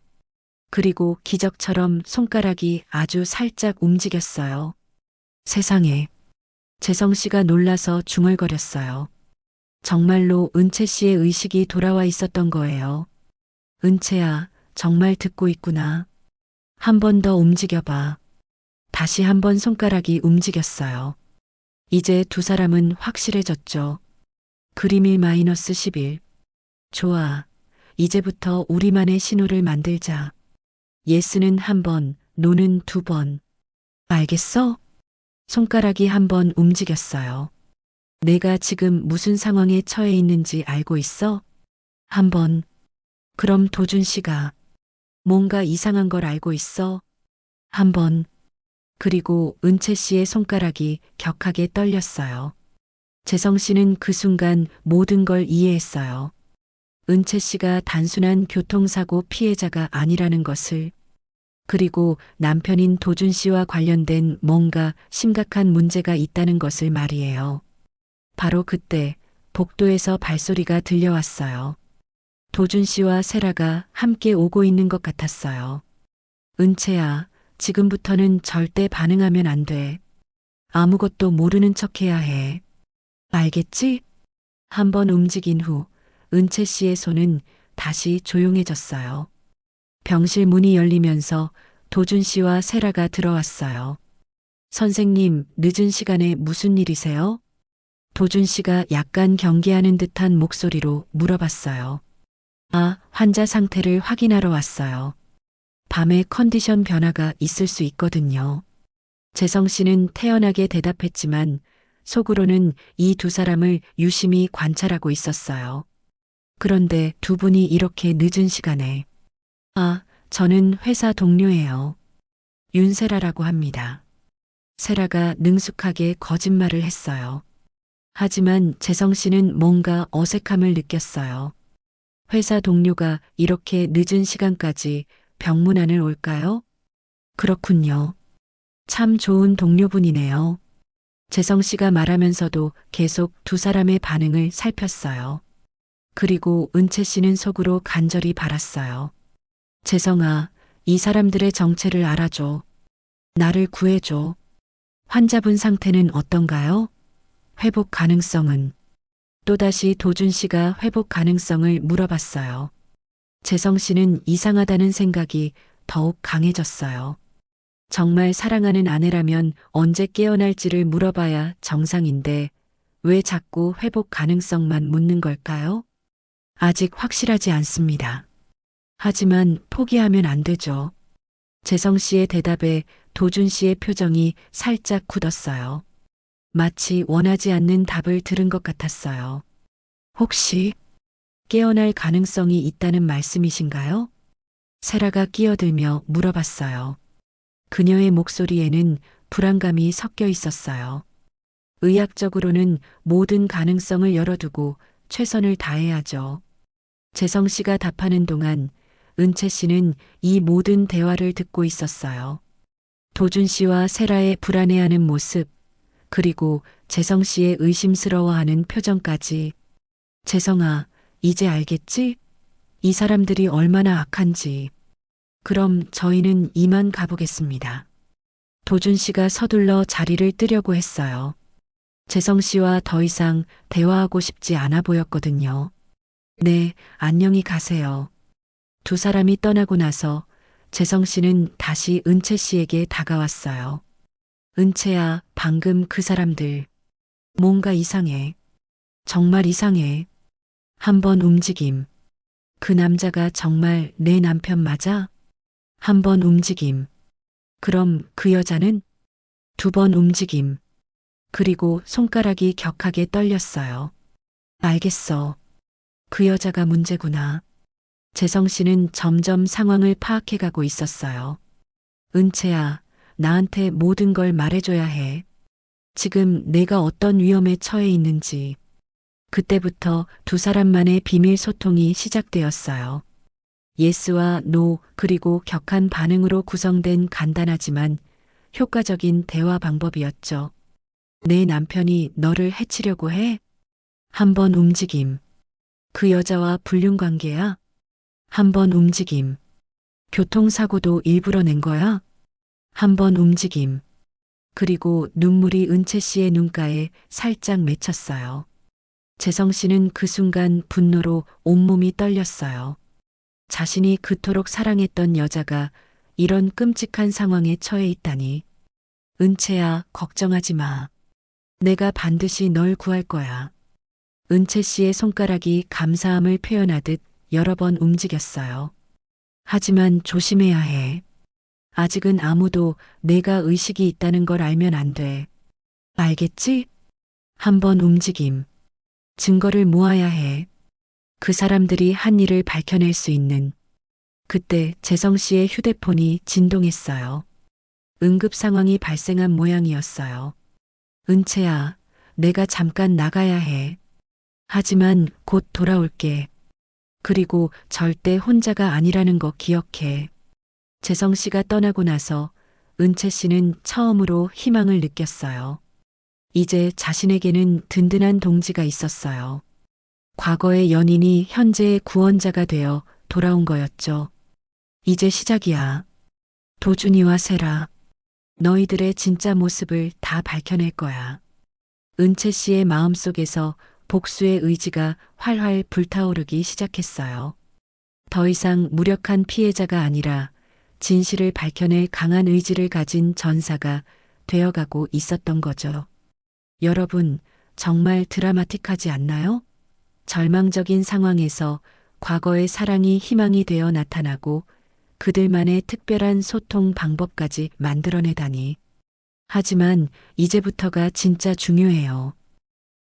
그리고 기적처럼 손가락이 아주 살짝 움직였어요. 세상에. 재성 씨가 놀라서 중얼거렸어요. 정말로 은채 씨의 의식이 돌아와 있었던 거예요. 은채야, 정말 듣고 있구나. 한 번 더 움직여봐. 다시 한 번 손가락이 움직였어요. 이제 두 사람은 확실해졌죠. 그림 1-11. 좋아. 이제부터 우리만의 신호를 만들자. 예스는 한 번, 노는 두 번. 알겠어? 손가락이 한 번 움직였어요. 내가 지금 무슨 상황에 처해 있는지 알고 있어? 한번. 그럼 도준 씨가 뭔가 이상한 걸 알고 있어? 한번. 그리고 은채 씨의 손가락이 격하게 떨렸어요. 재성 씨는 그 순간 모든 걸 이해했어요. 은채 씨가 단순한 교통사고 피해자가 아니라는 것을, 그리고 남편인 도준 씨와 관련된 뭔가 심각한 문제가 있다는 것을 말이에요. 바로 그때 복도에서 발소리가 들려왔어요. 도준 씨와 세라가 함께 오고 있는 것 같았어요. 은채야, 지금부터는 절대 반응하면 안 돼. 아무것도 모르는 척 해야 해. 알겠지? 한번 움직인 후 은채 씨의 손은 다시 조용해졌어요. 병실 문이 열리면서 도준 씨와 세라가 들어왔어요. 선생님, 늦은 시간에 무슨 일이세요? 도준 씨가 약간 경계하는 듯한 목소리로 물어봤어요. 아, 환자 상태를 확인하러 왔어요. 밤에 컨디션 변화가 있을 수 있거든요. 재성 씨는 태연하게 대답했지만 속으로는 이 두 사람을 유심히 관찰하고 있었어요. 그런데 두 분이 이렇게 늦은 시간에, 아, 저는 회사 동료예요. 윤세라라고 합니다. 세라가 능숙하게 거짓말을 했어요. 하지만 재성 씨는 뭔가 어색함을 느꼈어요. 회사 동료가 이렇게 늦은 시간까지 병문안을 올까요? 그렇군요. 참 좋은 동료분이네요. 재성 씨가 말하면서도 계속 두 사람의 반응을 살폈어요. 그리고 은채 씨는 속으로 간절히 바랐어요. 재성아, 이 사람들의 정체를 알아줘. 나를 구해줘. 환자분 상태는 어떤가요? 회복 가능성은? 또다시 도준 씨가 회복 가능성을 물어봤어요. 재성 씨는 이상하다는 생각이 더욱 강해졌어요. 정말 사랑하는 아내라면 언제 깨어날지를 물어봐야 정상인데 왜 자꾸 회복 가능성만 묻는 걸까요? 아직 확실하지 않습니다. 하지만 포기하면 안 되죠. 재성 씨의 대답에 도준 씨의 표정이 살짝 굳었어요. 마치 원하지 않는 답을 들은 것 같았어요. 혹시 깨어날 가능성이 있다는 말씀이신가요? 세라가 끼어들며 물어봤어요. 그녀의 목소리에는 불안감이 섞여 있었어요. 의학적으로는 모든 가능성을 열어두고 최선을 다해야죠. 재성 씨가 답하는 동안 은채 씨는 이 모든 대화를 듣고 있었어요. 도준 씨와 세라의 불안해하는 모습, 그리고 재성 씨의 의심스러워하는 표정까지. 재성아, 이제 알겠지? 이 사람들이 얼마나 악한지. 그럼 저희는 이만 가보겠습니다. 도준 씨가 서둘러 자리를 뜨려고 했어요. 재성 씨와 더 이상 대화하고 싶지 않아 보였거든요. 네, 안녕히 가세요. 두 사람이 떠나고 나서 재성 씨는 다시 은채 씨에게 다가왔어요. 은채야, 방금 그 사람들. 뭔가 이상해. 정말 이상해. 한번 움직임. 그 남자가 정말 내 남편 맞아? 한번 움직임. 그럼 그 여자는? 두 번 움직임. 그리고 손가락이 격하게 떨렸어요. 알겠어. 그 여자가 문제구나. 재성 씨는 점점 상황을 파악해가고 있었어요. 은채야, 나한테 모든 걸 말해줘야 해. 지금 내가 어떤 위험에 처해 있는지. 그때부터 두 사람만의 비밀 소통이 시작되었어요. 예스와 노, 그리고 격한 반응으로 구성된 간단하지만 효과적인 대화 방법이었죠. 내 남편이 너를 해치려고 해? 한번 움직임. 그 여자와 불륜 관계야? 한번 움직임. 교통사고도 일부러 낸 거야? 한번 움직임. 그리고 눈물이 은채 씨의 눈가에 살짝 맺혔어요. 재성 씨는 그 순간 분노로 온몸이 떨렸어요. 자신이 그토록 사랑했던 여자가 이런 끔찍한 상황에 처해 있다니. 은채야, 걱정하지 마. 내가 반드시 널 구할 거야. 은채 씨의 손가락이 감사함을 표현하듯 여러 번 움직였어요. 하지만 조심해야 해. 아직은 아무도 내가 의식이 있다는 걸 알면 안 돼. 알겠지? 한번 움직임. 증거를 모아야 해. 그 사람들이 한 일을 밝혀낼 수 있는. 그때 재성 씨의 휴대폰이 진동했어요. 응급 상황이 발생한 모양이었어요. 은채야, 내가 잠깐 나가야 해. 하지만 곧 돌아올게. 그리고 절대 혼자가 아니라는 거 기억해. 재성 씨가 떠나고 나서 은채 씨는 처음으로 희망을 느꼈어요. 이제 자신에게는 든든한 동지가 있었어요. 과거의 연인이 현재의 구원자가 되어 돌아온 거였죠. 이제 시작이야. 도준이와 세라. 너희들의 진짜 모습을 다 밝혀낼 거야. 은채 씨의 마음속에서 복수의 의지가 활활 불타오르기 시작했어요. 더 이상 무력한 피해자가 아니라 진실을 밝혀낼 강한 의지를 가진 전사가 되어가고 있었던 거죠. 여러분, 정말 드라마틱하지 않나요? 절망적인 상황에서 과거의 사랑이 희망이 되어 나타나고 그들만의 특별한 소통 방법까지 만들어내다니. 하지만 이제부터가 진짜 중요해요.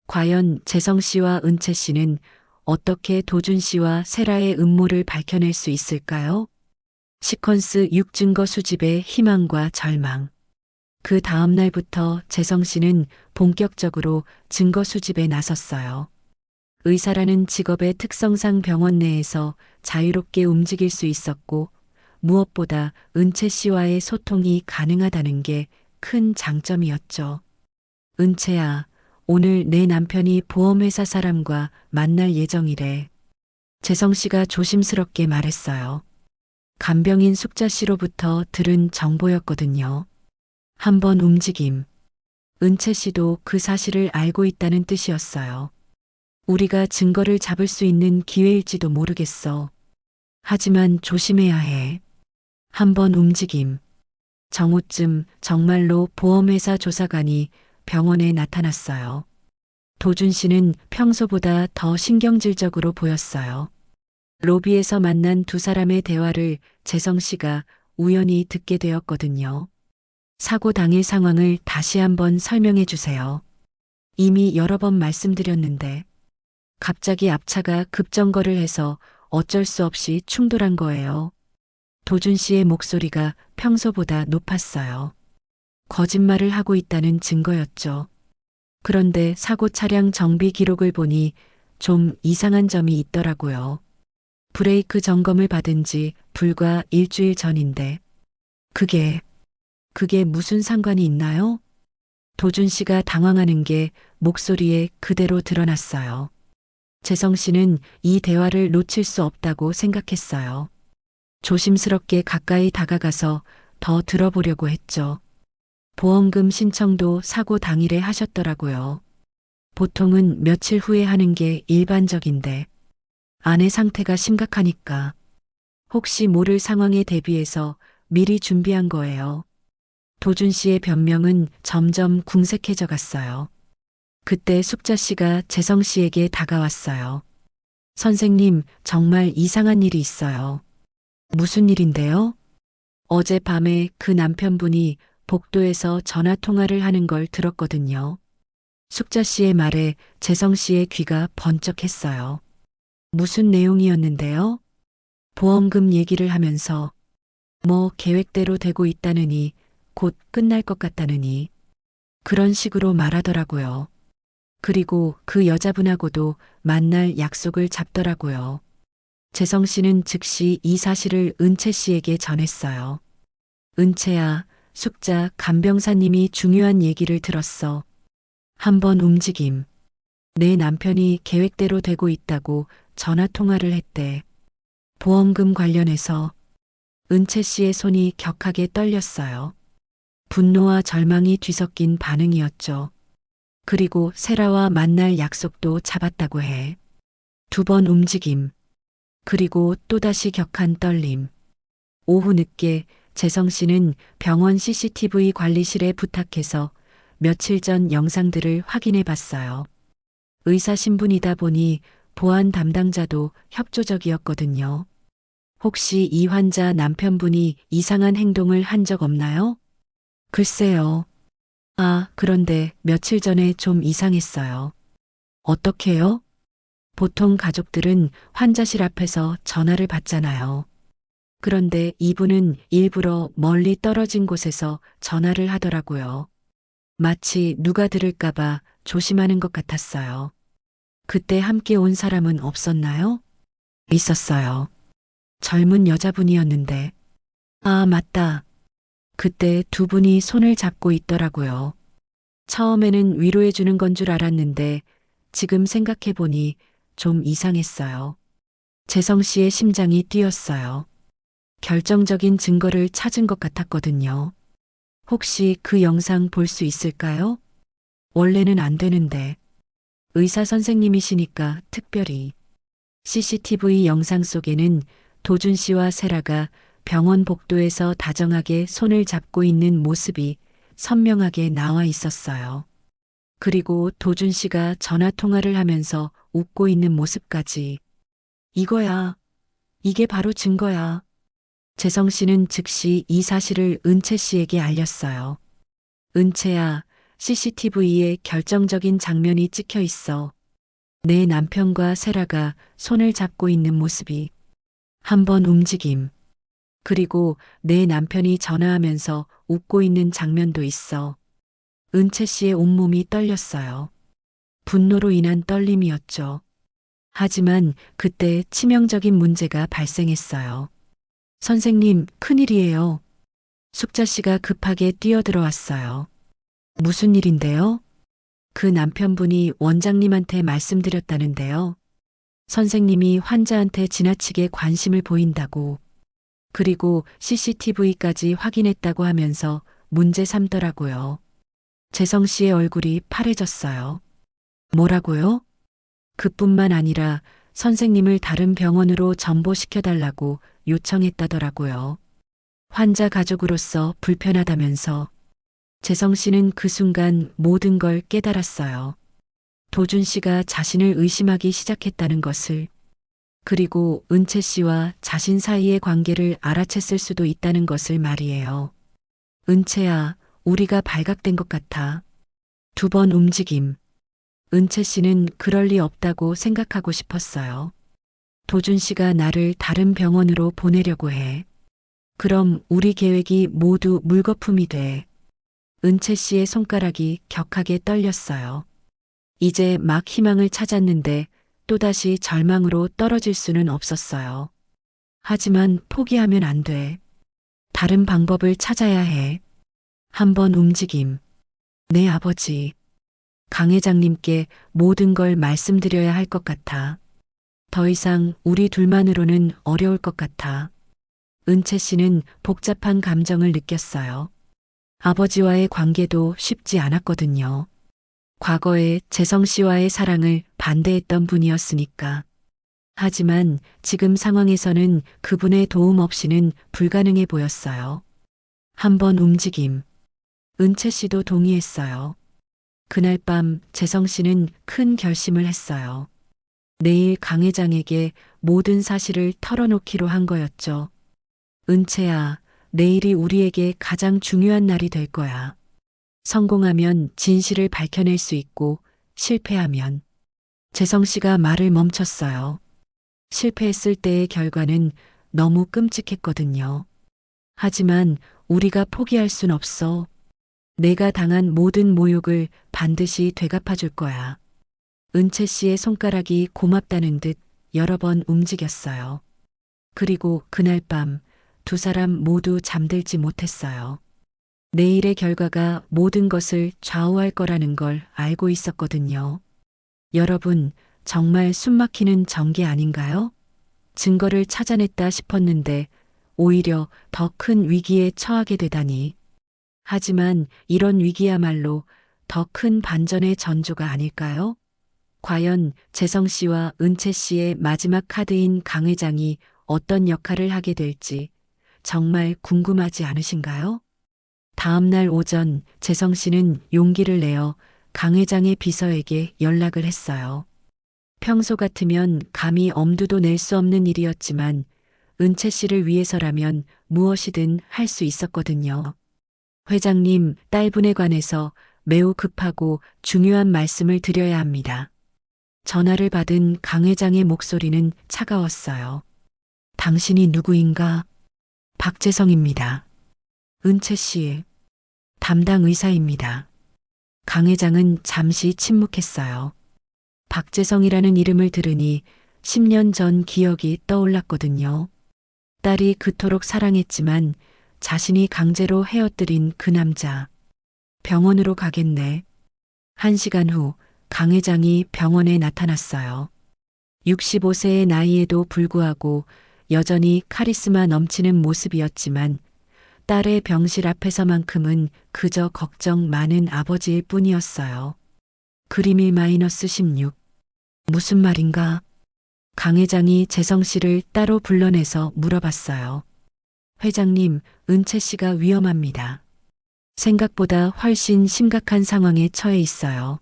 과연 재성 씨와 은채 씨는 어떻게 도준 씨와 세라의 음모를 밝혀낼 수 있을까요? 시퀀스 6 증거 수집의 희망과 절망. 그 다음 날부터 재성 씨는 본격적으로 증거 수집에 나섰어요. 의사라는 직업의 특성상 병원 내에서 자유롭게 움직일 수 있었고 무엇보다 은채 씨와의 소통이 가능하다는 게 큰 장점이었죠. 은채야, 오늘 내 남편이 보험회사 사람과 만날 예정이래. 재성 씨가 조심스럽게 말했어요. 간병인 숙자 씨로부터 들은 정보였거든요. 한번 움직임. 은채 씨도 그 사실을 알고 있다는 뜻이었어요. 우리가 증거를 잡을 수 있는 기회일지도 모르겠어. 하지만 조심해야 해. 한번 움직임. 정오쯤 정말로 보험회사 조사관이 병원에 나타났어요. 도준 씨는 평소보다 더 신경질적으로 보였어요. 로비에서 만난 두 사람의 대화를 재성 씨가 우연히 듣게 되었거든요. 사고 당일 상황을 다시 한번 설명해 주세요. 이미 여러 번 말씀드렸는데 갑자기 앞차가 급정거를 해서 어쩔 수 없이 충돌한 거예요. 도준 씨의 목소리가 평소보다 높았어요. 거짓말을 하고 있다는 증거였죠. 그런데 사고 차량 정비 기록을 보니 좀 이상한 점이 있더라고요. 브레이크 점검을 받은 지 불과 일주일 전인데 그게 무슨 상관이 있나요? 도준 씨가 당황하는 게 목소리에 그대로 드러났어요. 재성 씨는 이 대화를 놓칠 수 없다고 생각했어요. 조심스럽게 가까이 다가가서 더 들어보려고 했죠. 보험금 신청도 사고 당일에 하셨더라고요. 보통은 며칠 후에 하는 게 일반적인데 아내 상태가 심각하니까 혹시 모를 상황에 대비해서 미리 준비한 거예요. 도준 씨의 변명은 점점 궁색해져 갔어요. 그때 숙자 씨가 재성 씨에게 다가왔어요. 선생님, 정말 이상한 일이 있어요. 무슨 일인데요? 어젯밤에 그 남편분이 복도에서 전화 통화를 하는 걸 들었거든요. 숙자 씨의 말에 재성 씨의 귀가 번쩍했어요. 무슨 내용이었는데요? 보험금 얘기를 하면서 뭐 계획대로 되고 있다느니 곧 끝날 것 같다느니 그런 식으로 말하더라고요. 그리고 그 여자분하고도 만날 약속을 잡더라고요. 재성 씨는 즉시 이 사실을 은채 씨에게 전했어요. 은채야, 숙자 간병사님이 중요한 얘기를 들었어. 한번 움직임. 내 남편이 계획대로 되고 있다고 전화 통화를 했대. 보험금 관련해서 은채 씨의 손이 격하게 떨렸어요. 분노와 절망이 뒤섞인 반응이었죠. 그리고 세라와 만날 약속도 잡았다고 해. 두 번 움직임. 그리고 또다시 격한 떨림. 오후 늦게 재성 씨는 병원 CCTV 관리실에 부탁해서 며칠 전 영상들을 확인해 봤어요. 의사 신분이다 보니 보안 담당자도 협조적이었거든요. 혹시 이 환자 남편분이 이상한 행동을 한 적 없나요? 글쎄요. 아, 그런데 며칠 전에 좀 이상했어요. 어떻게요? 보통 가족들은 환자실 앞에서 전화를 받잖아요. 그런데 이분은 일부러 멀리 떨어진 곳에서 전화를 하더라고요. 마치 누가 들을까봐 조심하는 것 같았어요. 그때 함께 온 사람은 없었나요? 있었어요. 젊은 여자분이었는데. 아, 맞다. 그때 두 분이 손을 잡고 있더라고요. 처음에는 위로해 주는 건 줄 알았는데 지금 생각해 보니 좀 이상했어요. 재성 씨의 심장이 뛰었어요. 결정적인 증거를 찾은 것 같았거든요. 혹시 그 영상 볼 수 있을까요? 원래는 안 되는데. 의사 선생님이시니까 특별히. CCTV 영상 속에는 도준 씨와 세라가 병원 복도에서 다정하게 손을 잡고 있는 모습이 선명하게 나와 있었어요. 그리고 도준 씨가 전화 통화를 하면서 웃고 있는 모습까지. 이거야. 이게 바로 증거야. 재성 씨는 즉시 이 사실을 은채 씨에게 알렸어요. 은채야, CCTV에 결정적인 장면이 찍혀 있어. 내 남편과 세라가 손을 잡고 있는 모습이 한 번 움직임. 그리고 내 남편이 전화하면서 웃고 있는 장면도 있어. 은채 씨의 온몸이 떨렸어요. 분노로 인한 떨림이었죠. 하지만 그때 치명적인 문제가 발생했어요. 선생님, 큰일이에요. 숙자 씨가 급하게 뛰어들어왔어요. 무슨 일인데요? 그 남편분이 원장님한테 말씀드렸다는데요. 선생님이 환자한테 지나치게 관심을 보인다고, 그리고 CCTV까지 확인했다고 하면서 문제 삼더라고요. 재성 씨의 얼굴이 파래졌어요. 뭐라고요? 그뿐만 아니라 선생님을 다른 병원으로 전보시켜달라고 요청했다더라고요. 환자 가족으로서 불편하다면서. 재성 씨는 그 순간 모든 걸 깨달았어요. 도준 씨가 자신을 의심하기 시작했다는 것을, 그리고 은채 씨와 자신 사이의 관계를 알아챘을 수도 있다는 것을 말이에요. 은채야, 우리가 발각된 것 같아. 두 번 움직임. 은채 씨는 그럴 리 없다고 생각하고 싶었어요. 도준 씨가 나를 다른 병원으로 보내려고 해. 그럼 우리 계획이 모두 물거품이 돼. 은채 씨의 손가락이 격하게 떨렸어요. 이제 막 희망을 찾았는데 또다시 절망으로 떨어질 수는 없었어요. 하지만 포기하면 안 돼. 다른 방법을 찾아야 해. 한 번 움직임. 내 아버지. 강 회장님께 모든 걸 말씀드려야 할 것 같아. 더 이상 우리 둘만으로는 어려울 것 같아. 은채 씨는 복잡한 감정을 느꼈어요. 아버지와의 관계도 쉽지 않았거든요. 과거에 재성 씨와의 사랑을 반대했던 분이었으니까. 하지만 지금 상황에서는 그분의 도움 없이는 불가능해 보였어요. 한 번 움직임. 은채 씨도 동의했어요. 그날 밤 재성 씨는 큰 결심을 했어요. 내일 강 회장에게 모든 사실을 털어놓기로 한 거였죠. 은채야, 내일이 우리에게 가장 중요한 날이 될 거야. 성공하면 진실을 밝혀낼 수 있고 실패하면. 재성 씨가 말을 멈췄어요. 실패했을 때의 결과는 너무 끔찍했거든요. 하지만 우리가 포기할 순 없어. 내가 당한 모든 모욕을 반드시 되갚아 줄 거야. 은채 씨의 손가락이 고맙다는 듯 여러 번 움직였어요. 그리고 그날 밤 두 사람 모두 잠들지 못했어요. 내일의 결과가 모든 것을 좌우할 거라는 걸 알고 있었거든요. 여러분, 정말 숨막히는 전개 아닌가요? 증거를 찾아냈다 싶었는데 오히려 더 큰 위기에 처하게 되다니. 하지만 이런 위기야말로 더 큰 반전의 전조가 아닐까요? 과연 재성 씨와 은채 씨의 마지막 카드인 강 회장이 어떤 역할을 하게 될지 정말 궁금하지 않으신가요? 다음 날 오전 재성 씨는 용기를 내어 강 회장의 비서에게 연락을 했어요. 평소 같으면 감히 엄두도 낼 수 없는 일이었지만 은채 씨를 위해서라면 무엇이든 할 수 있었거든요. 회장님, 딸분에 관해서 매우 급하고 중요한 말씀을 드려야 합니다. 전화를 받은 강 회장의 목소리는 차가웠어요. 당신이 누구인가? 박재성입니다. 은채 씨, 담당 의사입니다. 강 회장은 잠시 침묵했어요. 박재성이라는 이름을 들으니 10년 전 기억이 떠올랐거든요. 딸이 그토록 사랑했지만 자신이 강제로 헤어뜨린 그 남자. 병원으로 가겠네. 1시간 후 강 회장이 병원에 나타났어요. 65세의 나이에도 불구하고 여전히 카리스마 넘치는 모습이었지만 딸의 병실 앞에서만큼은 그저 걱정 많은 아버지일 뿐이었어요. 그림일 -16. 무슨 말인가? 강 회장이 재성 씨를 따로 불러내서 물어봤어요. 회장님, 은채 씨가 위험합니다. 생각보다 훨씬 심각한 상황에 처해 있어요.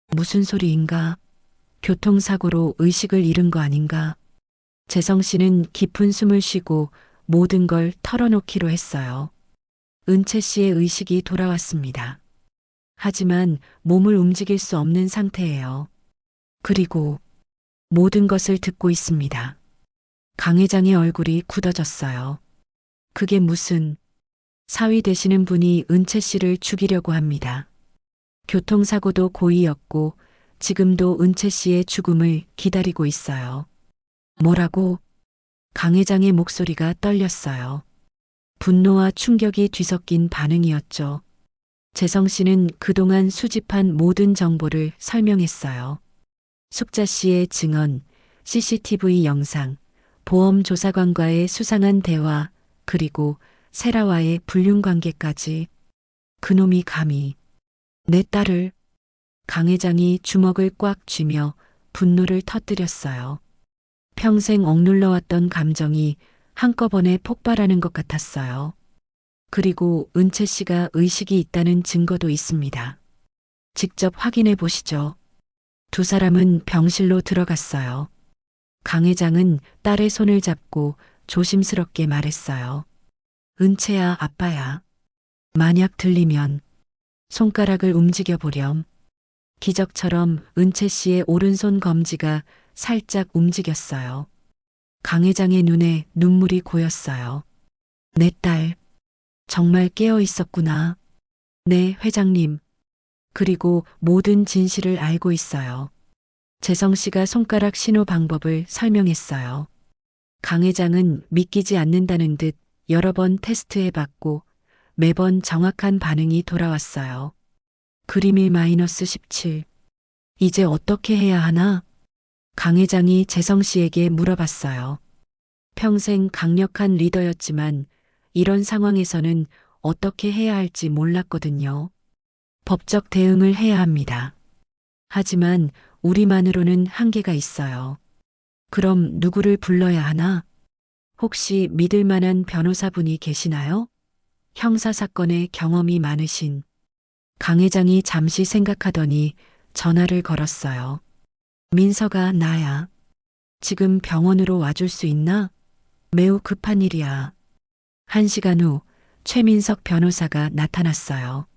무슨 소리인가? 교통사고로 의식을 잃은 거 아닌가? 재성 씨는 깊은 숨을 쉬고 모든 걸 털어놓기로 했어요. 은채 씨의 의식이 돌아왔습니다. 하지만 몸을 움직일 수 없는 상태예요. 그리고 모든 것을 듣고 있습니다. 강 회장의 얼굴이 굳어졌어요. 그게 무슨 사위 되시는 분이 은채 씨를 죽이려고 합니다. 교통사고도 고의였고 지금도 은채 씨의 죽음을 기다리고 있어요. 뭐라고? 강 회장의 목소리가 떨렸어요. 분노와 충격이 뒤섞인 반응이었죠. 재성 씨는 그동안 수집한 모든 정보를 설명했어요. 숙자 씨의 증언, CCTV 영상, 보험 조사관과의 수상한 대화, 그리고 세라와의 불륜 관계까지. 그놈이 감히 내 딸을. 강 회장이 주먹을 꽉 쥐며 분노를 터뜨렸어요. 평생 억눌러왔던 감정이 한꺼번에 폭발하는 것 같았어요. 그리고 은채 씨가 의식이 있다는 증거도 있습니다. 직접 확인해 보시죠. 두 사람은 병실로 들어갔어요. 강 회장은 딸의 손을 잡고 조심스럽게 말했어요. 은채야, 아빠야. 만약 들리면 손가락을 움직여 보렴. 기적처럼 은채 씨의 오른손 검지가 살짝 움직였어요. 강 회장의 눈에 눈물이 고였어요. 내 딸, 정말 깨어 있었구나. 네, 회장님. 그리고 모든 진실을 알고 있어요. 재성 씨가 손가락 신호 방법을 설명했어요. 강 회장은 믿기지 않는다는 듯 여러 번 테스트해 봤고 매번 정확한 반응이 돌아왔어요. 그림일 -17. 이제 어떻게 해야 하나? 강 회장이 재성 씨에게 물어봤어요. 평생 강력한 리더였지만 이런 상황에서는 어떻게 해야 할지 몰랐거든요. 법적 대응을 해야 합니다. 하지만 우리만으로는 한계가 있어요. 그럼 누구를 불러야 하나? 혹시 믿을 만한 변호사분이 계시나요? 형사사건에 경험이 많으신. 강 회장이 잠시 생각하더니 전화를 걸었어요. 민서가 나야. 지금 병원으로 와줄 수 있나? 매우 급한 일이야. 1시간 후 최민석 변호사가 나타났어요.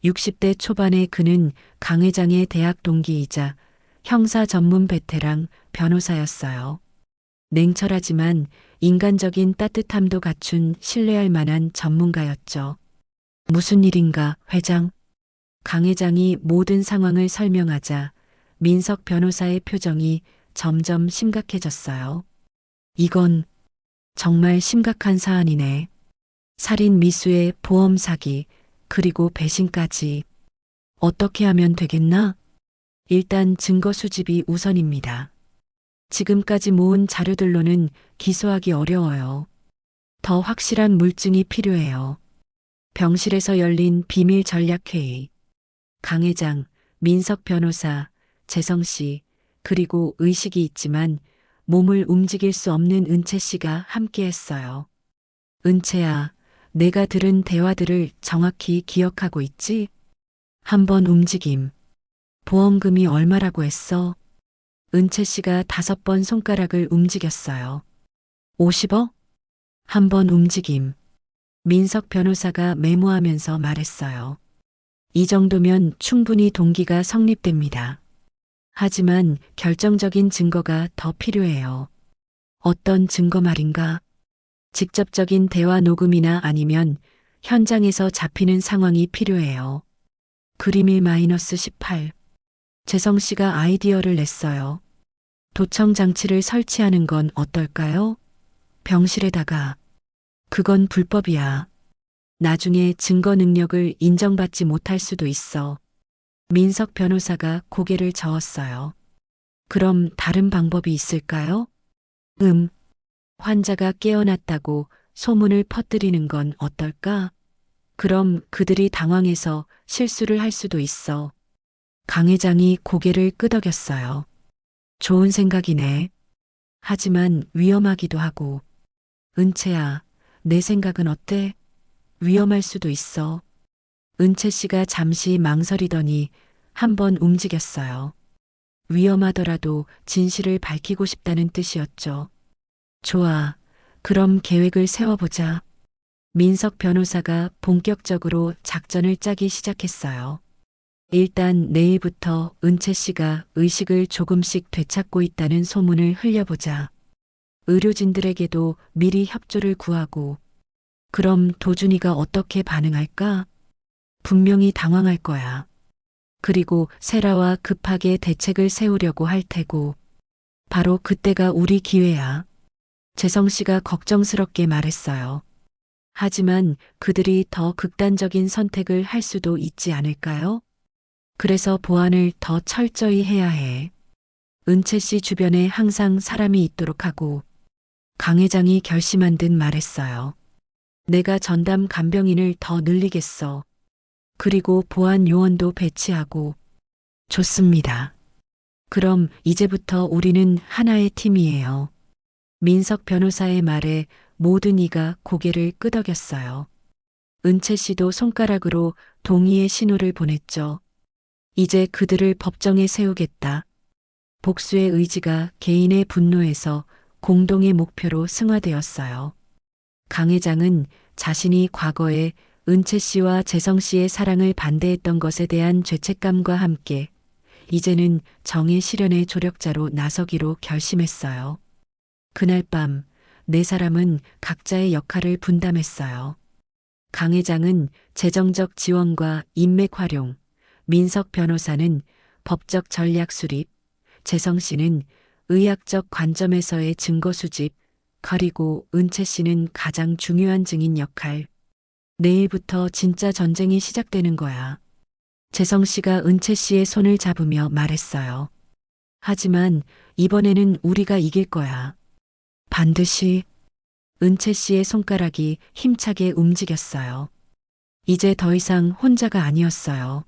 60대 초반의 그는 강 회장의 대학 동기이자 형사 전문 베테랑 변호사였어요. 냉철하지만 인간적인 따뜻함도 갖춘 신뢰할 만한 전문가였죠. 무슨 일인가, 회장? 강 회장이 모든 상황을 설명하자 민석 변호사의 표정이 점점 심각해졌어요. 이건 정말 심각한 사안이네. 살인 미수에 보험 사기, 그리고 배신까지. 어떻게 하면 되겠나? 일단 증거 수집이 우선입니다. 지금까지 모은 자료들로는 기소하기 어려워요. 더 확실한 물증이 필요해요. 병실에서 열린 비밀 전략회의. 강 회장, 민석 변호사, 재성 씨, 그리고 의식이 있지만 몸을 움직일 수 없는 은채 씨가 함께했어요. 은채야, 내가 들은 대화들을 정확히 기억하고 있지? 한 번 움직임. 보험금이 얼마라고 했어? 은채 씨가 5번 손가락을 움직였어요. 50억? 한 번 움직임. 민석 변호사가 메모하면서 말했어요. 이 정도면 충분히 동기가 성립됩니다. 하지만 결정적인 증거가 더 필요해요. 어떤 증거 말인가? 직접적인 대화 녹음이나 아니면 현장에서 잡히는 상황이 필요해요. 그림 1-18. 재성 씨가 아이디어를 냈어요. 도청 장치를 설치하는 건 어떨까요? 병실에다가. 그건 불법이야. 나중에 증거 능력을 인정받지 못할 수도 있어. 민석 변호사가 고개를 저었어요. 그럼 다른 방법이 있을까요? 환자가 깨어났다고 소문을 퍼뜨리는 건 어떨까? 그럼 그들이 당황해서 실수를 할 수도 있어. 강 회장이 고개를 끄덕였어요. 좋은 생각이네. 하지만 위험하기도 하고. 은채야, 내 생각은 어때? 위험할 수도 있어. 은채 씨가 잠시 망설이더니 한번 움직였어요. 위험하더라도 진실을 밝히고 싶다는 뜻이었죠. 좋아. 그럼 계획을 세워보자. 민석 변호사가 본격적으로 작전을 짜기 시작했어요. 일단 내일부터 은채 씨가 의식을 조금씩 되찾고 있다는 소문을 흘려보자. 의료진들에게도 미리 협조를 구하고. 그럼 도준이가 어떻게 반응할까? 분명히 당황할 거야. 그리고 세라와 급하게 대책을 세우려고 할 테고. 바로 그때가 우리 기회야. 재성 씨가 걱정스럽게 말했어요. 하지만 그들이 더 극단적인 선택을 할 수도 있지 않을까요? 그래서 보안을 더 철저히 해야 해. 은채 씨 주변에 항상 사람이 있도록 하고. 강 회장이 결심한 듯 말했어요. 내가 전담 간병인을 더 늘리겠어. 그리고 보안 요원도 배치하고. 좋습니다. 그럼 이제부터 우리는 하나의 팀이에요. 민석 변호사의 말에 모든 이가 고개를 끄덕였어요. 은채 씨도 손가락으로 동의의 신호를 보냈죠. 이제 그들을 법정에 세우겠다. 복수의 의지가 개인의 분노에서 공동의 목표로 승화되었어요. 강 회장은 자신이 과거에 은채 씨와 재성 씨의 사랑을 반대했던 것에 대한 죄책감과 함께 이제는 정의 실현의 조력자로 나서기로 결심했어요. 그날 밤 네 사람은 각자의 역할을 분담했어요. 강 회장은 재정적 지원과 인맥 활용, 민석 변호사는 법적 전략 수립, 재성 씨는 의학적 관점에서의 증거 수집, 그리고 은채 씨는 가장 중요한 증인 역할. 내일부터 진짜 전쟁이 시작되는 거야. 재성 씨가 은채 씨의 손을 잡으며 말했어요. 하지만 이번에는 우리가 이길 거야. 반드시. 은채 씨의 손가락이 힘차게 움직였어요. 이제 더 이상 혼자가 아니었어요.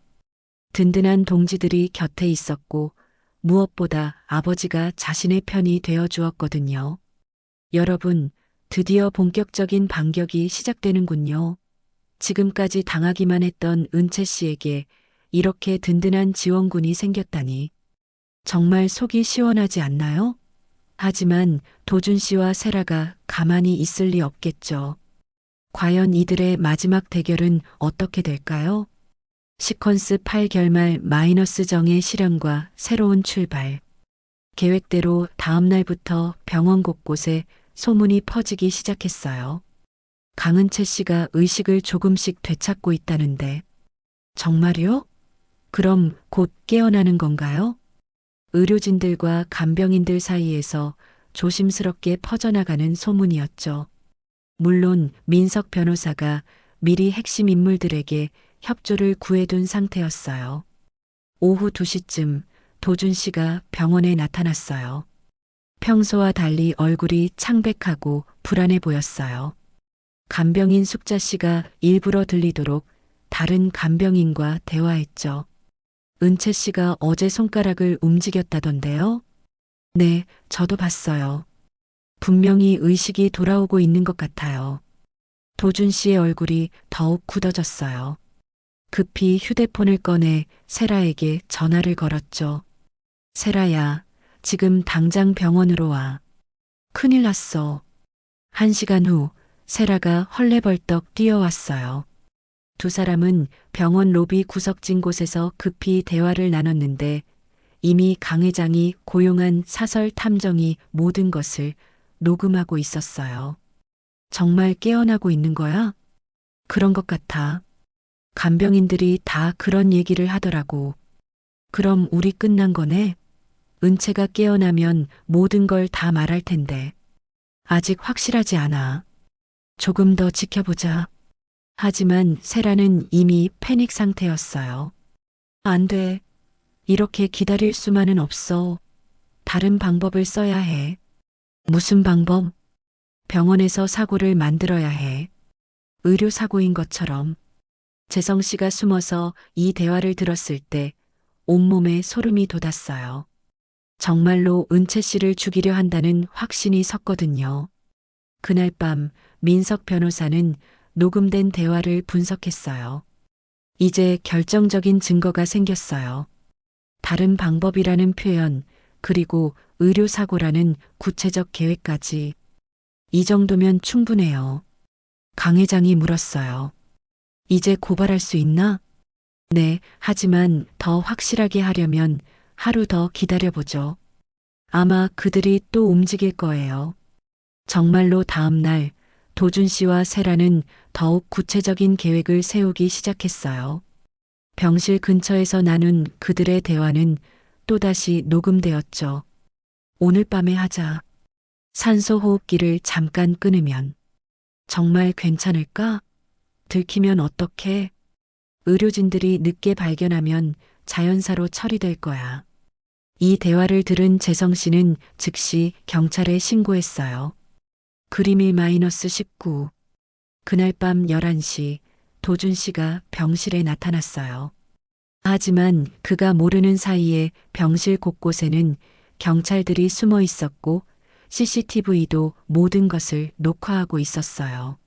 든든한 동지들이 곁에 있었고 무엇보다 아버지가 자신의 편이 되어 주었거든요. 여러분, 드디어 본격적인 반격이 시작되는군요. 지금까지 당하기만 했던 은채 씨에게 이렇게 든든한 지원군이 생겼다니. 정말 속이 시원하지 않나요? 하지만 도준 씨와 세라가 가만히 있을 리 없겠죠. 과연 이들의 마지막 대결은 어떻게 될까요? 시퀀스 8 결말 마이너스 정의 실현과 새로운 출발. 계획대로 다음 날부터 병원 곳곳에 소문이 퍼지기 시작했어요. 강은채 씨가 의식을 조금씩 되찾고 있다는데. 정말요? 그럼 곧 깨어나는 건가요? 의료진들과 간병인들 사이에서 조심스럽게 퍼져나가는 소문이었죠. 물론 민석 변호사가 미리 핵심 인물들에게 협조를 구해둔 상태였어요. 오후 2시쯤 도준 씨가 병원에 나타났어요. 평소와 달리 얼굴이 창백하고 불안해 보였어요. 간병인 숙자 씨가 일부러 들리도록 다른 간병인과 대화했죠. 은채 씨가 어제 손가락을 움직였다던데요? 네, 저도 봤어요. 분명히 의식이 돌아오고 있는 것 같아요. 도준 씨의 얼굴이 더욱 굳어졌어요. 급히 휴대폰을 꺼내 세라에게 전화를 걸었죠. 세라야, 지금 당장 병원으로 와. 큰일 났어. 1시간 후 세라가 헐레벌떡 뛰어왔어요. 두 사람은 병원 로비 구석진 곳에서 급히 대화를 나눴는데 이미 강 회장이 고용한 사설 탐정이 모든 것을 녹음하고 있었어요. 정말 깨어나고 있는 거야? 그런 것 같아. 간병인들이 다 그런 얘기를 하더라고. 그럼 우리 끝난 거네? 은채가 깨어나면 모든 걸 다 말할 텐데. 아직 확실하지 않아. 조금 더 지켜보자. 하지만 세라는 이미 패닉 상태였어요. 안 돼. 이렇게 기다릴 수만은 없어. 다른 방법을 써야 해. 무슨 방법? 병원에서 사고를 만들어야 해. 의료사고인 것처럼. 재성 씨가 숨어서 이 대화를 들었을 때 온몸에 소름이 돋았어요. 정말로 은채 씨를 죽이려 한다는 확신이 섰거든요. 그날 밤 민석 변호사는 녹음된 대화를 분석했어요. 이제 결정적인 증거가 생겼어요. 다른 방법이라는 표현, 그리고 의료사고라는 구체적 계획까지. 이 정도면 충분해요. 강 회장이 물었어요. 이제 고발할 수 있나? 네, 하지만 더 확실하게 하려면 하루 더 기다려보죠. 아마 그들이 또 움직일 거예요. 정말로 다음 날 도준 씨와 세라는 더욱 구체적인 계획을 세우기 시작했어요. 병실 근처에서 나눈 그들의 대화는 또다시 녹음되었죠. 오늘 밤에 하자. 산소 호흡기를 잠깐 끊으면 정말 괜찮을까? 들키면 어떡해? 의료진들이 늦게 발견하면 자연사로 처리될 거야. 이 대화를 들은 재성 씨는 즉시 경찰에 신고했어요. 그림 1-19. 그날 밤 11시 도준 씨가 병실에 나타났어요. 하지만 그가 모르는 사이에 병실 곳곳에는 경찰들이 숨어 있었고 CCTV도 모든 것을 녹화하고 있었어요.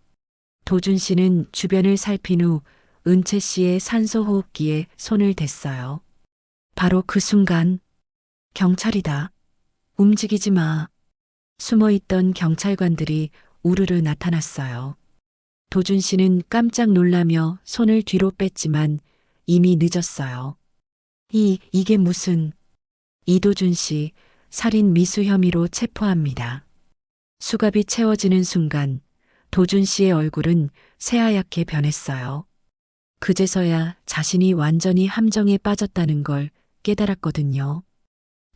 도준 씨는 주변을 살핀 후 은채 씨의 산소호흡기에 손을 댔어요. 바로 그 순간 경찰이다. 움직이지 마. 숨어있던 경찰관들이 우르르 나타났어요. 도준 씨는 깜짝 놀라며 손을 뒤로 뺐지만 이미 늦었어요. 이게 무슨... 이도준 씨 살인 미수 혐의로 체포합니다. 수갑이 채워지는 순간 도준 씨의 얼굴은 새하얗게 변했어요. 그제서야 자신이 완전히 함정에 빠졌다는 걸 깨달았거든요.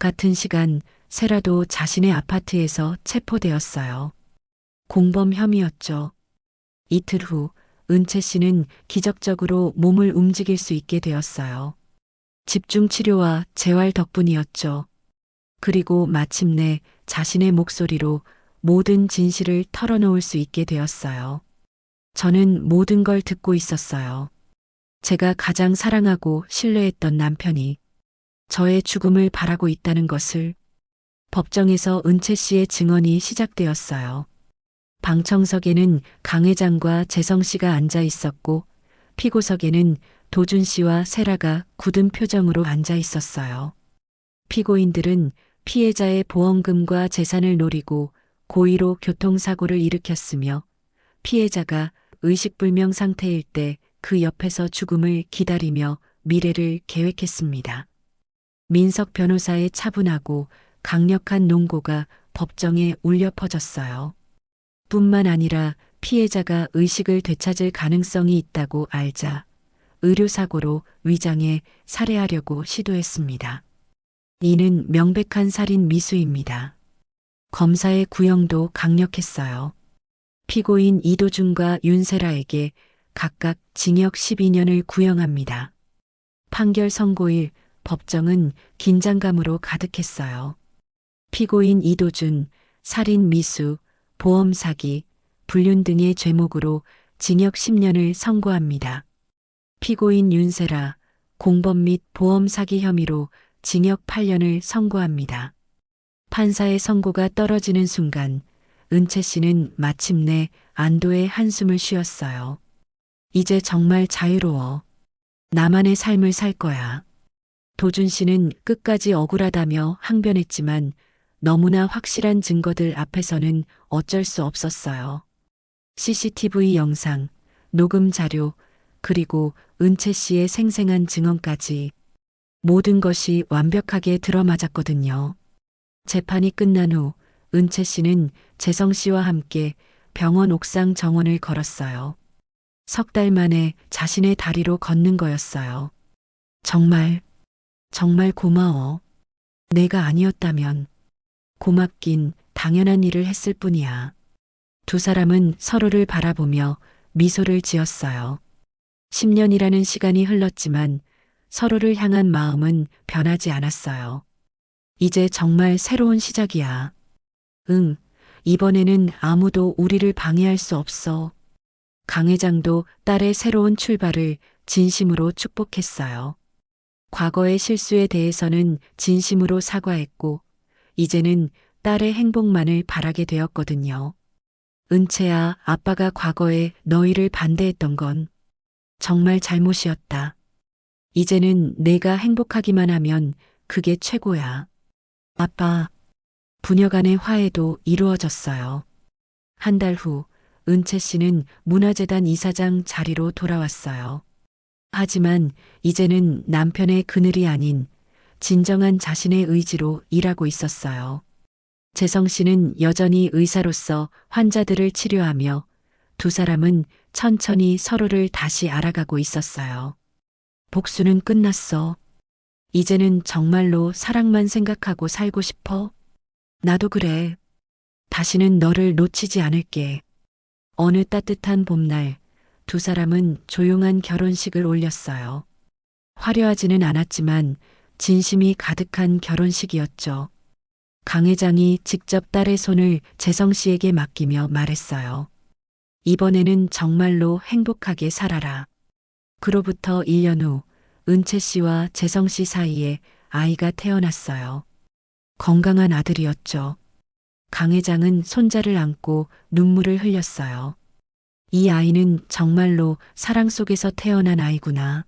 같은 시간 세라도 자신의 아파트에서 체포되었어요. 공범 혐의였죠. 이틀 후 은채 씨는 기적적으로 몸을 움직일 수 있게 되었어요. 집중 치료와 재활 덕분이었죠. 그리고 마침내 자신의 목소리로 모든 진실을 털어놓을 수 있게 되었어요. 저는 모든 걸 듣고 있었어요. 제가 가장 사랑하고 신뢰했던 남편이 저의 죽음을 바라고 있다는 것을. 법정에서 은채 씨의 증언이 시작되었어요. 방청석에는 강 회장과 재성 씨가 앉아 있었고 피고석에는 도준 씨와 세라가 굳은 표정으로 앉아 있었어요. 피고인들은 피해자의 보험금과 재산을 노리고 고의로 교통사고를 일으켰으며 피해자가 의식불명 상태일 때 그 옆에서 죽음을 기다리며 미래를 계획했습니다. 민석 변호사의 차분하고 강력한 논고가 법정에 울려 퍼졌어요. 뿐만 아니라 피해자가 의식을 되찾을 가능성이 있다고 알자 의료사고로 위장해 살해하려고 시도했습니다. 이는 명백한 살인 미수입니다. 검사의 구형도 강력했어요. 피고인 이도준과 윤세라에게 각각 징역 12년을 구형합니다. 판결 선고일 법정은 긴장감으로 가득했어요. 피고인 이도준, 살인 미수, 보험 사기, 불륜 등의 죄목으로 징역 10년을 선고합니다. 피고인 윤세라, 공범 및 보험 사기 혐의로 징역 8년을 선고합니다. 판사의 선고가 떨어지는 순간 은채 씨는 마침내 안도의 한숨을 쉬었어요. 이제 정말 자유로워. 나만의 삶을 살 거야. 도준 씨는 끝까지 억울하다며 항변했지만 너무나 확실한 증거들 앞에서는 어쩔 수 없었어요. CCTV 영상, 녹음 자료, 그리고 은채 씨의 생생한 증언까지 모든 것이 완벽하게 들어맞았거든요. 재판이 끝난 후 은채 씨는 재성 씨와 함께 병원 옥상 정원을 걸었어요. 석 달 만에 자신의 다리로 걷는 거였어요. 정말, 정말 고마워. 내가 아니었다면 고맙긴 당연한 일을 했을 뿐이야. 두 사람은 서로를 바라보며 미소를 지었어요. 10년이라는 시간이 흘렀지만 서로를 향한 마음은 변하지 않았어요. 이제 정말 새로운 시작이야. 응, 이번에는 아무도 우리를 방해할 수 없어. 강 회장도 딸의 새로운 출발을 진심으로 축복했어요. 과거의 실수에 대해서는 진심으로 사과했고, 이제는 딸의 행복만을 바라게 되었거든요. 은채야, 아빠가 과거에 너희를 반대했던 건 정말 잘못이었다. 이제는 내가 행복하기만 하면 그게 최고야. 아빠, 부녀 간의 화해도 이루어졌어요. 한 달 후, 은채 씨는 문화재단 이사장 자리로 돌아왔어요. 하지만 이제는 남편의 그늘이 아닌 진정한 자신의 의지로 일하고 있었어요. 재성 씨는 여전히 의사로서 환자들을 치료하며 두 사람은 천천히 서로를 다시 알아가고 있었어요. 복수는 끝났어. 이제는 정말로 사랑만 생각하고 살고 싶어. 나도 그래. 다시는 너를 놓치지 않을게. 어느 따뜻한 봄날, 두 사람은 조용한 결혼식을 올렸어요. 화려하지는 않았지만 진심이 가득한 결혼식이었죠. 강 회장이 직접 딸의 손을 재성 씨에게 맡기며 말했어요. 이번에는 정말로 행복하게 살아라. 그로부터 1년 후 은채 씨와 재성 씨 사이에 아이가 태어났어요. 건강한 아들이었죠. 강 회장은 손자를 안고 눈물을 흘렸어요. 이 아이는 정말로 사랑 속에서 태어난 아이구나.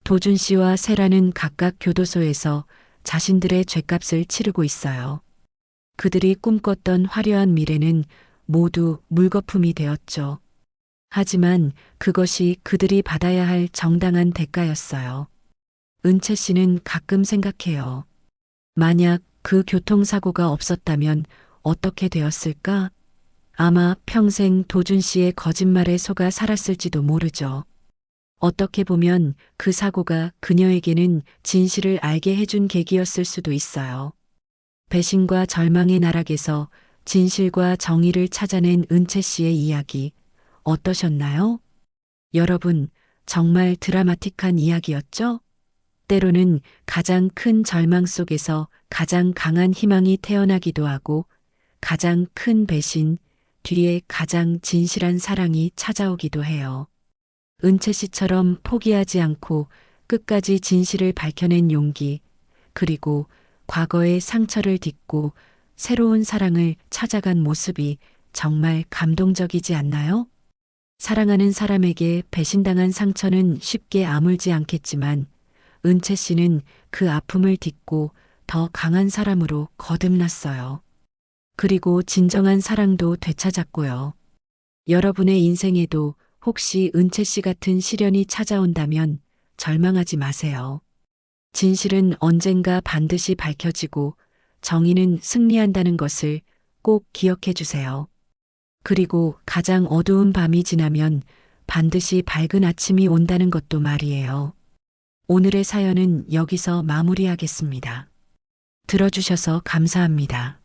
도준 씨와 세라는 각각 교도소에서 자신들의 죗값을 치르고 있어요. 그들이 꿈꿨던 화려한 미래는 모두 물거품이 되었죠. 하지만 그것이 그들이 받아야 할 정당한 대가였어요. 은채 씨는 가끔 생각해요. 만약 그 교통사고가 없었다면 어떻게 되었을까? 아마 평생 도준 씨의 거짓말에 속아 살았을지도 모르죠. 어떻게 보면 그 사고가 그녀에게는 진실을 알게 해준 계기였을 수도 있어요. 배신과 절망의 나락에서 진실과 정의를 찾아낸 은채 씨의 이야기 어떠셨나요? 여러분, 정말 드라마틱한 이야기였죠? 때로는 가장 큰 절망 속에서 가장 강한 희망이 태어나기도 하고 가장 큰 배신 뒤에 가장 진실한 사랑이 찾아오기도 해요. 은채 씨처럼 포기하지 않고 끝까지 진실을 밝혀낸 용기, 그리고 과거의 상처를 딛고 새로운 사랑을 찾아간 모습이 정말 감동적이지 않나요? 사랑하는 사람에게 배신당한 상처는 쉽게 아물지 않겠지만 은채 씨는 그 아픔을 딛고 더 강한 사람으로 거듭났어요. 그리고 진정한 사랑도 되찾았고요. 여러분의 인생에도 혹시 은채 씨 같은 시련이 찾아온다면 절망하지 마세요. 진실은 언젠가 반드시 밝혀지고 정의는 승리한다는 것을 꼭 기억해 주세요. 그리고 가장 어두운 밤이 지나면 반드시 밝은 아침이 온다는 것도 말이에요. 오늘의 사연은 여기서 마무리하겠습니다. 들어주셔서 감사합니다.